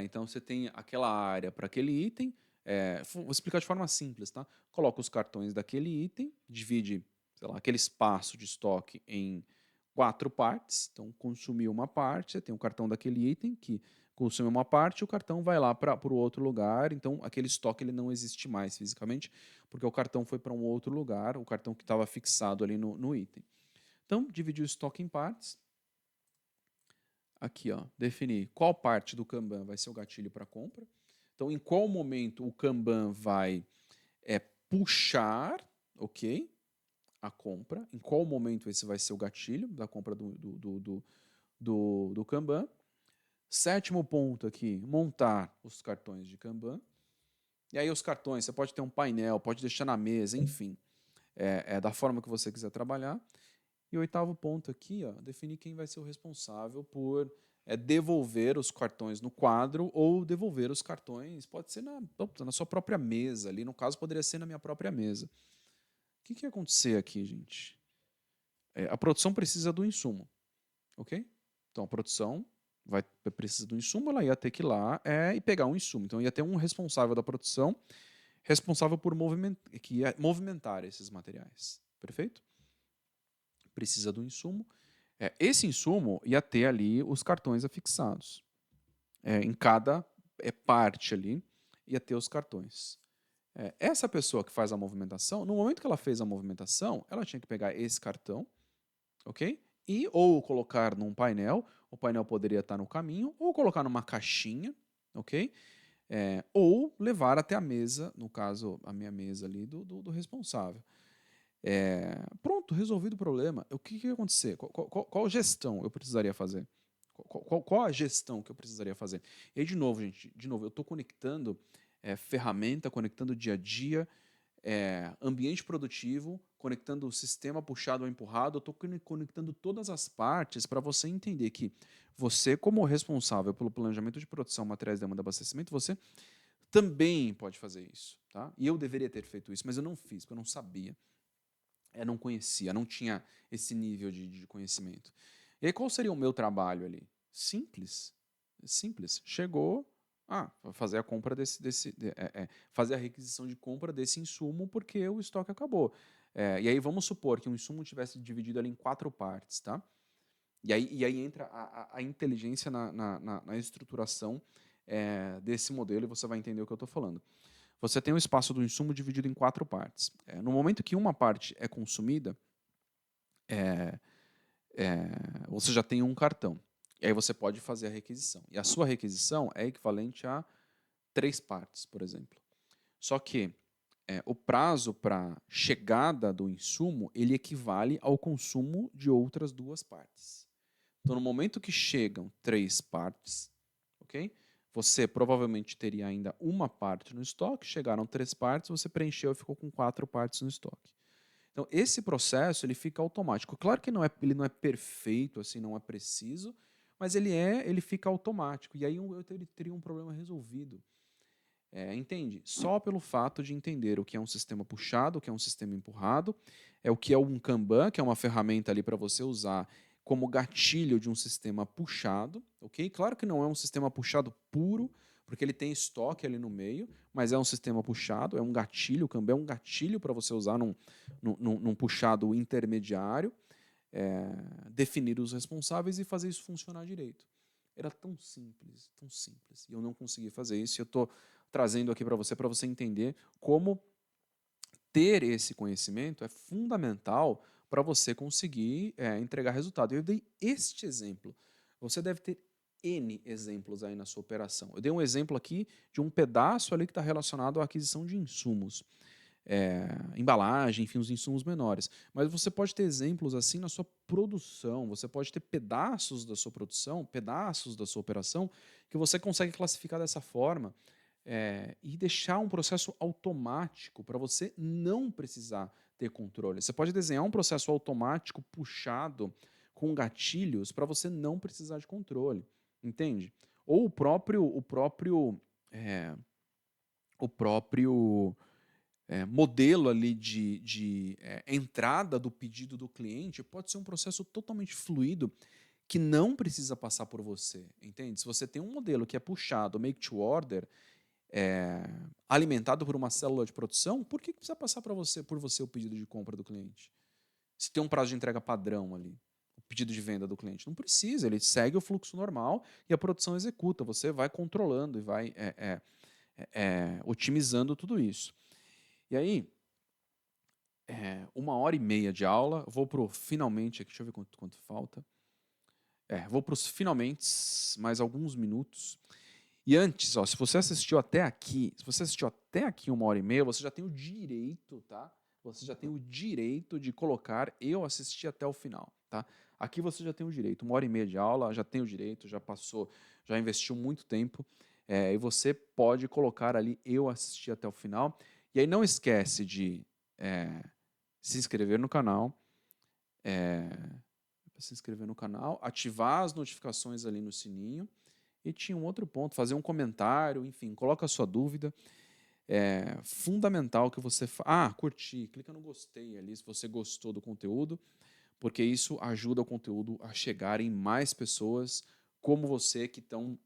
[SPEAKER 1] Então, você tem aquela área para aquele item. Vou explicar de forma simples, tá? Coloca os cartões daquele item, divide, sei lá, aquele espaço de estoque em 4 partes. Então, consumiu uma parte, você tem o cartão daquele item que consumiu uma parte, o cartão vai lá para o outro lugar. Então, aquele estoque ele não existe mais fisicamente, porque o cartão foi para um outro lugar, o cartão que estava fixado ali no item. Então, dividir o estoque em partes. Aqui, ó, definir qual parte do Kanban vai ser o gatilho para compra. Então, em qual momento o Kanban vai puxar, ok, a compra. Em qual momento esse vai ser o gatilho da compra do Kanban. Sétimo ponto aqui, montar os cartões de Kanban. E aí os cartões, você pode ter um painel, pode deixar na mesa, enfim. Da forma que você quiser trabalhar. E o oitavo ponto aqui, ó, definir quem vai ser o responsável por devolver os cartões no quadro ou devolver os cartões, pode ser na sua própria mesa, ali no caso poderia ser na minha própria mesa. O que ia acontecer aqui, gente? A produção precisa do insumo, ok? Então a produção precisa do insumo, ela ia ter que ir lá e pegar um insumo. Então ia ter um responsável da produção, responsável por movimentar esses materiais, perfeito? Precisa do insumo. Esse insumo ia ter ali os cartões afixados. Em cada parte ali ia ter os cartões. Essa pessoa que faz a movimentação, no momento que ela fez a movimentação, ela tinha que pegar esse cartão, ok? E ou colocar num painel, o painel poderia estar no caminho, ou colocar numa caixinha, ok? Ou levar até a mesa, no caso, a minha mesa ali do responsável. Pronto, resolvido o problema. O que ia acontecer? Qual gestão eu precisaria fazer? Qual a gestão que eu precisaria fazer? E aí, de novo, gente, eu estou conectando ferramenta, conectando dia a dia, ambiente produtivo, conectando o sistema puxado ou empurrado, eu estou conectando todas as partes para você entender que você, como responsável pelo planejamento de produção, materiais, demanda e abastecimento, você também pode fazer isso. Tá? E eu deveria ter feito isso, mas eu não fiz, porque eu não sabia. Não conhecia, não tinha esse nível de conhecimento. E aí, qual seria o meu trabalho ali? Simples. Simples. Chegou, fazer a compra fazer a requisição de compra desse insumo porque o estoque acabou. E aí vamos supor que o insumo tivesse dividido ali em 4 partes, tá? E aí entra a inteligência na estruturação desse modelo e você vai entender o que eu estou falando. Você tem o espaço do insumo dividido em 4 partes. No momento que uma parte é consumida, você já tem um cartão. E aí você pode fazer a requisição. E a sua requisição é equivalente a 3 partes, por exemplo. Só que o prazo para chegada do insumo ele equivale ao consumo de outras 2 partes. Então, no momento que chegam 3 partes, ok? Você provavelmente teria ainda uma parte no estoque, chegaram 3 partes, você preencheu e ficou com 4 partes no estoque. Então, esse processo ele fica automático. Claro que ele não é perfeito, assim, não é preciso, mas ele fica automático. E aí eu teria um problema resolvido. Entende? Só pelo fato de entender o que é um sistema puxado, o que é um sistema empurrado, o que é um Kanban, que é uma ferramenta ali para você usar como gatilho de um sistema puxado, ok? Claro que não é um sistema puxado puro, porque ele tem estoque ali no meio, mas é um sistema puxado, é um gatilho, o Kanban é um gatilho para você usar num puxado intermediário, definir os responsáveis e fazer isso funcionar direito. Era tão simples, e eu não consegui fazer isso, e eu estou trazendo aqui para você entender como ter esse conhecimento é fundamental para você conseguir entregar resultado. Eu dei este exemplo. Você deve ter N exemplos aí na sua operação. Eu dei um exemplo aqui de um pedaço ali que está relacionado à aquisição de insumos. Embalagem, enfim, os insumos menores. Mas você pode ter exemplos assim na sua produção, você pode ter pedaços da sua produção, pedaços da sua operação, que você consegue classificar dessa forma e deixar um processo automático para você não precisar ter controle. Você pode desenhar um processo automático puxado com gatilhos para você não precisar de controle, entende? Ou é, o próprio modelo ali de entrada do pedido do cliente pode ser um processo totalmente fluido que não precisa passar por você, entende? Se você tem um modelo que é puxado, make to order, alimentado por uma célula de produção, por que precisa passar por você o pedido de compra do cliente? Se tem um prazo de entrega padrão ali, o pedido de venda do cliente. Não precisa, ele segue o fluxo normal e a produção executa. Você vai controlando e vai otimizando tudo isso. E aí, 1h30 de aula, vou para o finalmente aqui, deixa eu ver quanto falta. Vou para os finalmente, mais alguns minutos. E antes, ó, se você assistiu até aqui, 1h30, você já tem o direito, tá? Você já tem o direito de colocar eu assisti até o final, tá? Aqui você já tem o direito. 1h30 de aula, já tem o direito, já passou, já investiu muito tempo. E você pode colocar ali eu assisti até o final. E aí não esquece de se inscrever no canal, ativar as notificações ali no sininho. E tinha um outro ponto, fazer um comentário, enfim, coloca a sua dúvida. É fundamental que você... curtir, clica no gostei ali se você gostou do conteúdo, porque isso ajuda o conteúdo a chegar em mais pessoas como você que estão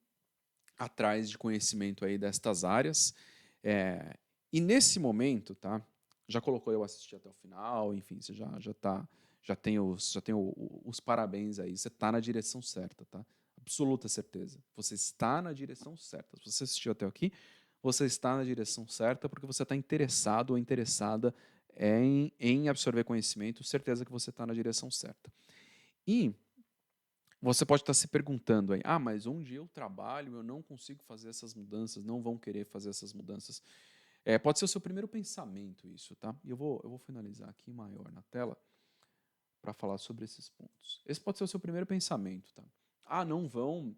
[SPEAKER 1] atrás de conhecimento aí destas áreas. E nesse momento, tá? Já colocou eu assistir até o final, enfim, você já tem os parabéns aí, você está na direção certa, tá? Absoluta certeza. Você está na direção certa. Se você assistiu até aqui, você está na direção certa porque você está interessado ou interessada em absorver conhecimento, certeza que você está na direção certa. E você pode estar se perguntando aí, mas onde eu trabalho eu não consigo fazer essas mudanças, não vão querer fazer essas mudanças. Pode ser o seu primeiro pensamento isso, tá? E eu vou finalizar aqui maior na tela para falar sobre esses pontos. Esse pode ser o seu primeiro pensamento, tá? Não vão...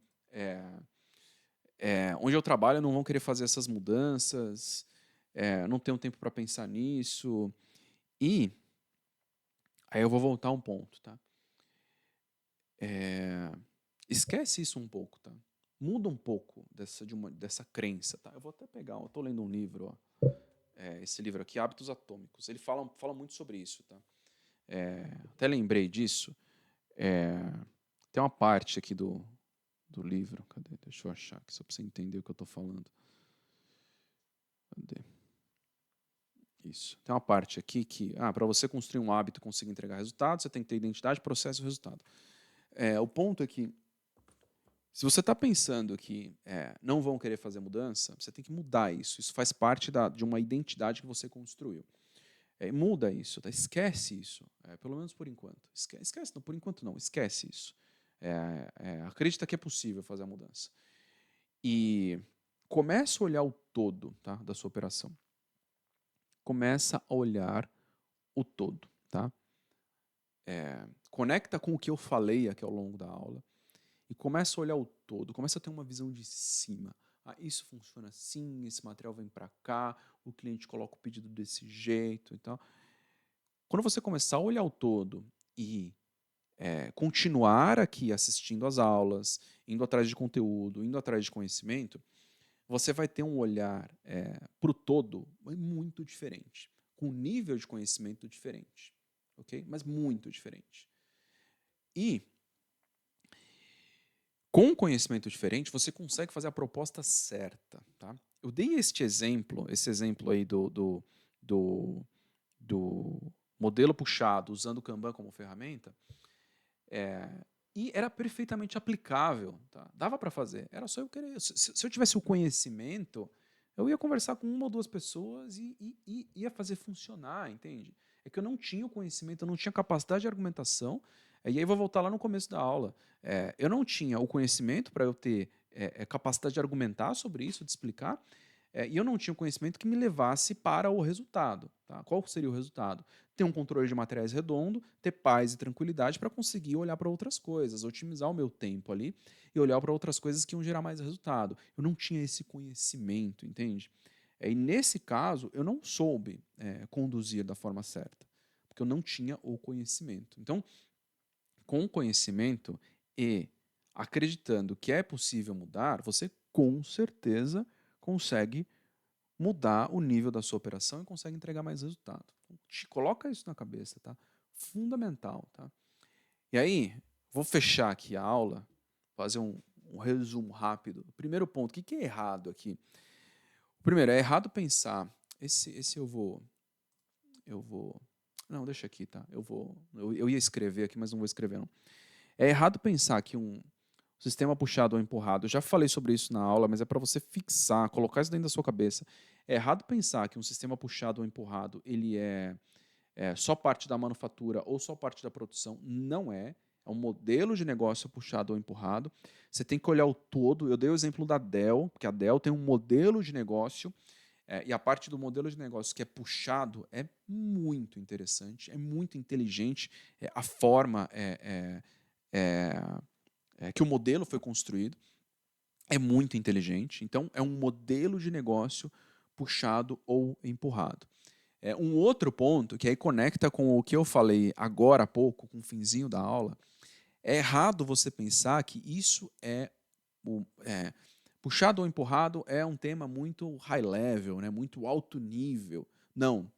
[SPEAKER 1] onde eu trabalho não vão querer fazer essas mudanças, não tenho tempo para pensar nisso. E aí eu vou voltar um ponto, tá? Esquece isso um pouco, tá? Muda um pouco dessa crença, tá? Eu vou até pegar, eu estou lendo um livro, ó, esse livro aqui, Hábitos Atômicos. Ele fala muito sobre isso, tá? Até lembrei disso. Tem uma parte aqui do livro, cadê? Deixa eu achar aqui, só para você entender o que eu estou falando. Cadê? Isso. Tem uma parte aqui que, para você construir um hábito e conseguir entregar resultados, você tem que ter identidade, processo e resultado. O ponto é que, se você está pensando que não vão querer fazer mudança, você tem que mudar isso. Isso faz parte de uma identidade que você construiu. Muda isso, tá? Esquece isso, pelo menos por enquanto. Esquece, não, por enquanto não, esquece isso. Acredita que é possível fazer a mudança. E começa a olhar o todo, tá, da sua operação. Começa a olhar o todo, tá? Conecta com o que eu falei aqui ao longo da aula e começa a olhar o todo, começa a ter uma visão de cima. Isso funciona assim, esse material vem para cá, o cliente coloca o pedido desse jeito e tal. Quando você começar a olhar o todo e continuar aqui assistindo às aulas, indo atrás de conteúdo, indo atrás de conhecimento, você vai ter um olhar para o todo muito diferente, com um nível de conhecimento diferente, ok? Mas muito diferente. E com conhecimento diferente, você consegue fazer a proposta certa, tá? Eu dei esse exemplo aí do modelo puxado, usando o Kanban como ferramenta, e era perfeitamente aplicável, tá? Dava para fazer, era só eu querer. Se eu tivesse o conhecimento, eu ia conversar com uma ou duas pessoas e ia fazer funcionar, entende? É que eu não tinha o conhecimento, eu não tinha capacidade de argumentação, e aí vou voltar lá no começo da aula. Eu não tinha o conhecimento para eu ter capacidade de argumentar sobre isso, de explicar, e eu não tinha o conhecimento que me levasse para o resultado. Tá? Qual seria o resultado? Ter um controle de materiais redondo, ter paz e tranquilidade para conseguir olhar para outras coisas, otimizar o meu tempo ali e olhar para outras coisas que iam gerar mais resultado. Eu não tinha esse conhecimento, entende? E nesse caso, eu não soube conduzir da forma certa. porque eu não tinha o conhecimento. Então, com o conhecimento e acreditando que é possível mudar, você com certeza consegue mudar o nível da sua operação e consegue entregar mais resultado. Então, te coloca isso na cabeça, tá? Fundamental, tá? E aí, vou fechar aqui a aula, fazer um resumo rápido. Primeiro ponto, o que é errado aqui? O primeiro, é errado pensar. Esse eu vou. Não, deixa aqui, tá? Eu ia escrever aqui, mas não vou escrever, não. É errado pensar que um sistema puxado ou empurrado, eu já falei sobre isso na aula, mas é para você fixar, colocar isso dentro da sua cabeça. É errado pensar que um sistema puxado ou empurrado, ele é só parte da manufatura ou só parte da produção. Não é. É um modelo de negócio puxado ou empurrado. Você tem que olhar o todo. Eu dei o exemplo da Dell, porque a Dell tem um modelo de negócio e a parte do modelo de negócio que é puxado é muito interessante, é muito inteligente. A forma que o modelo foi construído é muito inteligente. Então, é um modelo de negócio puxado ou empurrado. Um outro ponto, que aí conecta com o que eu falei agora há pouco, com o finzinho da aula, é errado você pensar que isso puxado ou empurrado é um tema muito high level, né, muito alto nível. Não,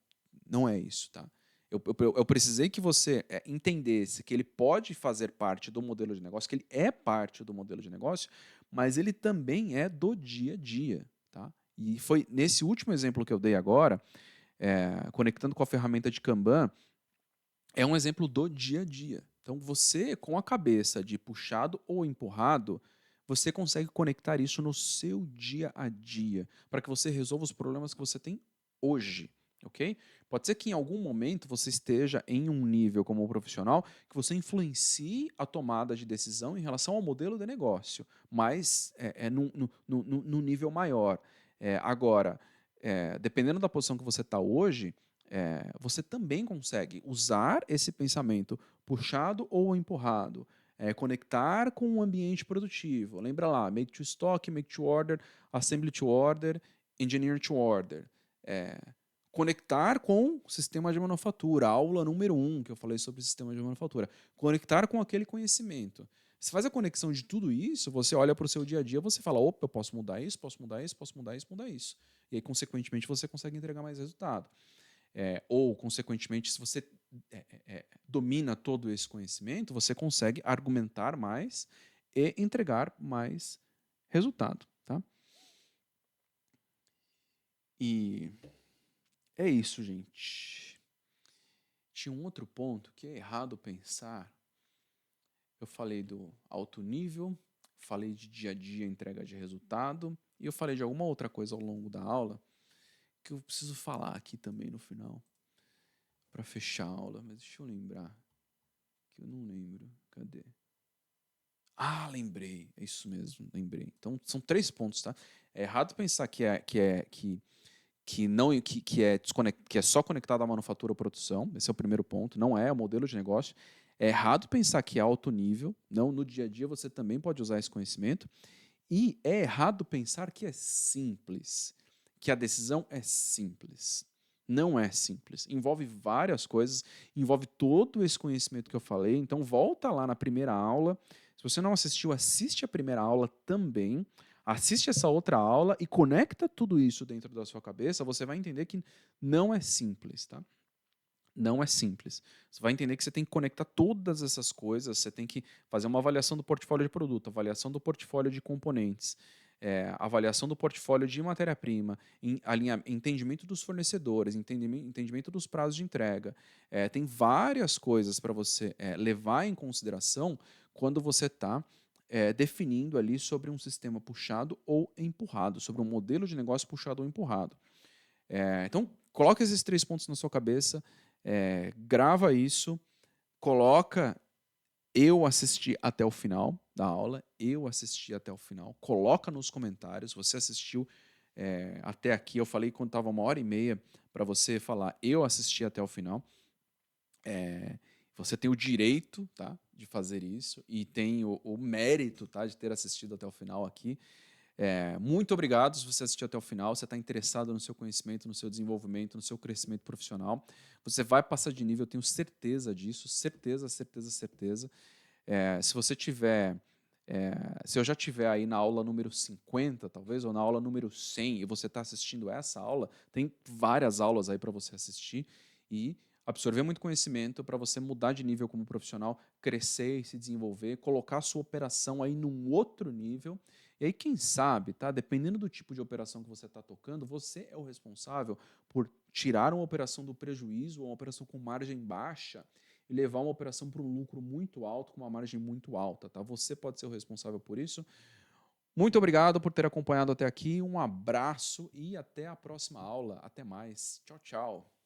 [SPEAKER 1] não é isso, tá? Eu precisei que você entendesse que ele pode fazer parte do modelo de negócio, que ele é parte do modelo de negócio, mas ele também é do dia a dia, tá? E foi nesse último exemplo que eu dei agora, conectando com a ferramenta de Kanban, é um exemplo do dia a dia. Então, você, com a cabeça de puxado ou empurrado, você consegue conectar isso no seu dia a dia, para que você resolva os problemas que você tem hoje, ok? Pode ser que em algum momento você esteja em um nível como profissional que você influencie a tomada de decisão em relação ao modelo de negócio, mas no nível maior. Agora, dependendo da posição que você está hoje, você também consegue usar esse pensamento puxado ou empurrado, conectar com o ambiente produtivo. Lembra lá, make to stock, make to order, assembly to order, engineer to order. Conectar com o sistema de manufatura, aula número 1, que eu falei sobre o sistema de manufatura. Conectar com aquele conhecimento. Você faz a conexão de tudo isso, você olha para o seu dia a dia, você fala, opa, eu posso mudar isso, posso mudar isso, posso mudar isso, mudar isso. E aí, consequentemente, você consegue entregar mais resultado. Ou, consequentemente, se você domina todo esse conhecimento, você consegue argumentar mais e entregar mais resultado. Tá? E é isso, gente. Tinha um outro ponto que é errado pensar. Eu falei do alto nível, falei de dia a dia entrega de resultado, e eu falei de alguma outra coisa ao longo da aula que eu preciso falar aqui também no final, para fechar a aula, mas deixa eu lembrar, que eu não lembro. Cadê? Ah, lembrei. É isso mesmo, lembrei. Então, são 3 pontos, tá? É errado pensar que é só conectado à manufatura ou produção. Esse é o primeiro ponto. Não é o modelo de negócio. É errado pensar que é alto nível. Não, no dia a dia você também pode usar esse conhecimento. E é errado pensar que é simples, que a decisão é simples. Não é simples. Envolve várias coisas, envolve todo esse conhecimento que eu falei. Então, volta lá na primeira aula. Se você não assistiu, assiste a primeira aula também. Assiste essa outra aula e conecta tudo isso dentro da sua cabeça. Você vai entender que não é simples, tá? Não é simples. Você vai entender que você tem que conectar todas essas coisas, você tem que fazer uma avaliação do portfólio de produto, avaliação do portfólio de componentes, avaliação do portfólio de matéria-prima, entendimento dos fornecedores, entendimento dos prazos de entrega. Tem várias coisas para você levar em consideração quando você está definindo ali sobre um sistema puxado ou empurrado, sobre um modelo de negócio puxado ou empurrado. Então, coloque esses 3 pontos na sua cabeça, grava isso, coloca eu assisti até o final da aula, eu assisti até o final, coloca nos comentários, você assistiu até aqui, eu falei quando estava 1h30 para você falar eu assisti até o final. Você tem o direito, tá, de fazer isso e tem o mérito, tá, de ter assistido até o final aqui. Muito obrigado se você assistiu até o final, você está interessado no seu conhecimento, no seu desenvolvimento, no seu crescimento profissional. Você vai passar de nível, eu tenho certeza disso, certeza, certeza, certeza. Se você tiver, se eu já tiver aí na aula número 50, talvez, ou na aula número 100, e você está assistindo essa aula, tem várias aulas aí para você assistir e absorver muito conhecimento para você mudar de nível como profissional, crescer e se desenvolver, colocar a sua operação aí num outro nível. E aí, quem sabe, tá? Dependendo do tipo de operação que você está tocando, você é o responsável por tirar uma operação do prejuízo, ou uma operação com margem baixa, e levar uma operação para um lucro muito alto, com uma margem muito alta. Tá? Você pode ser o responsável por isso. Muito obrigado por ter acompanhado até aqui. Um abraço e até a próxima aula. Até mais. Tchau, tchau.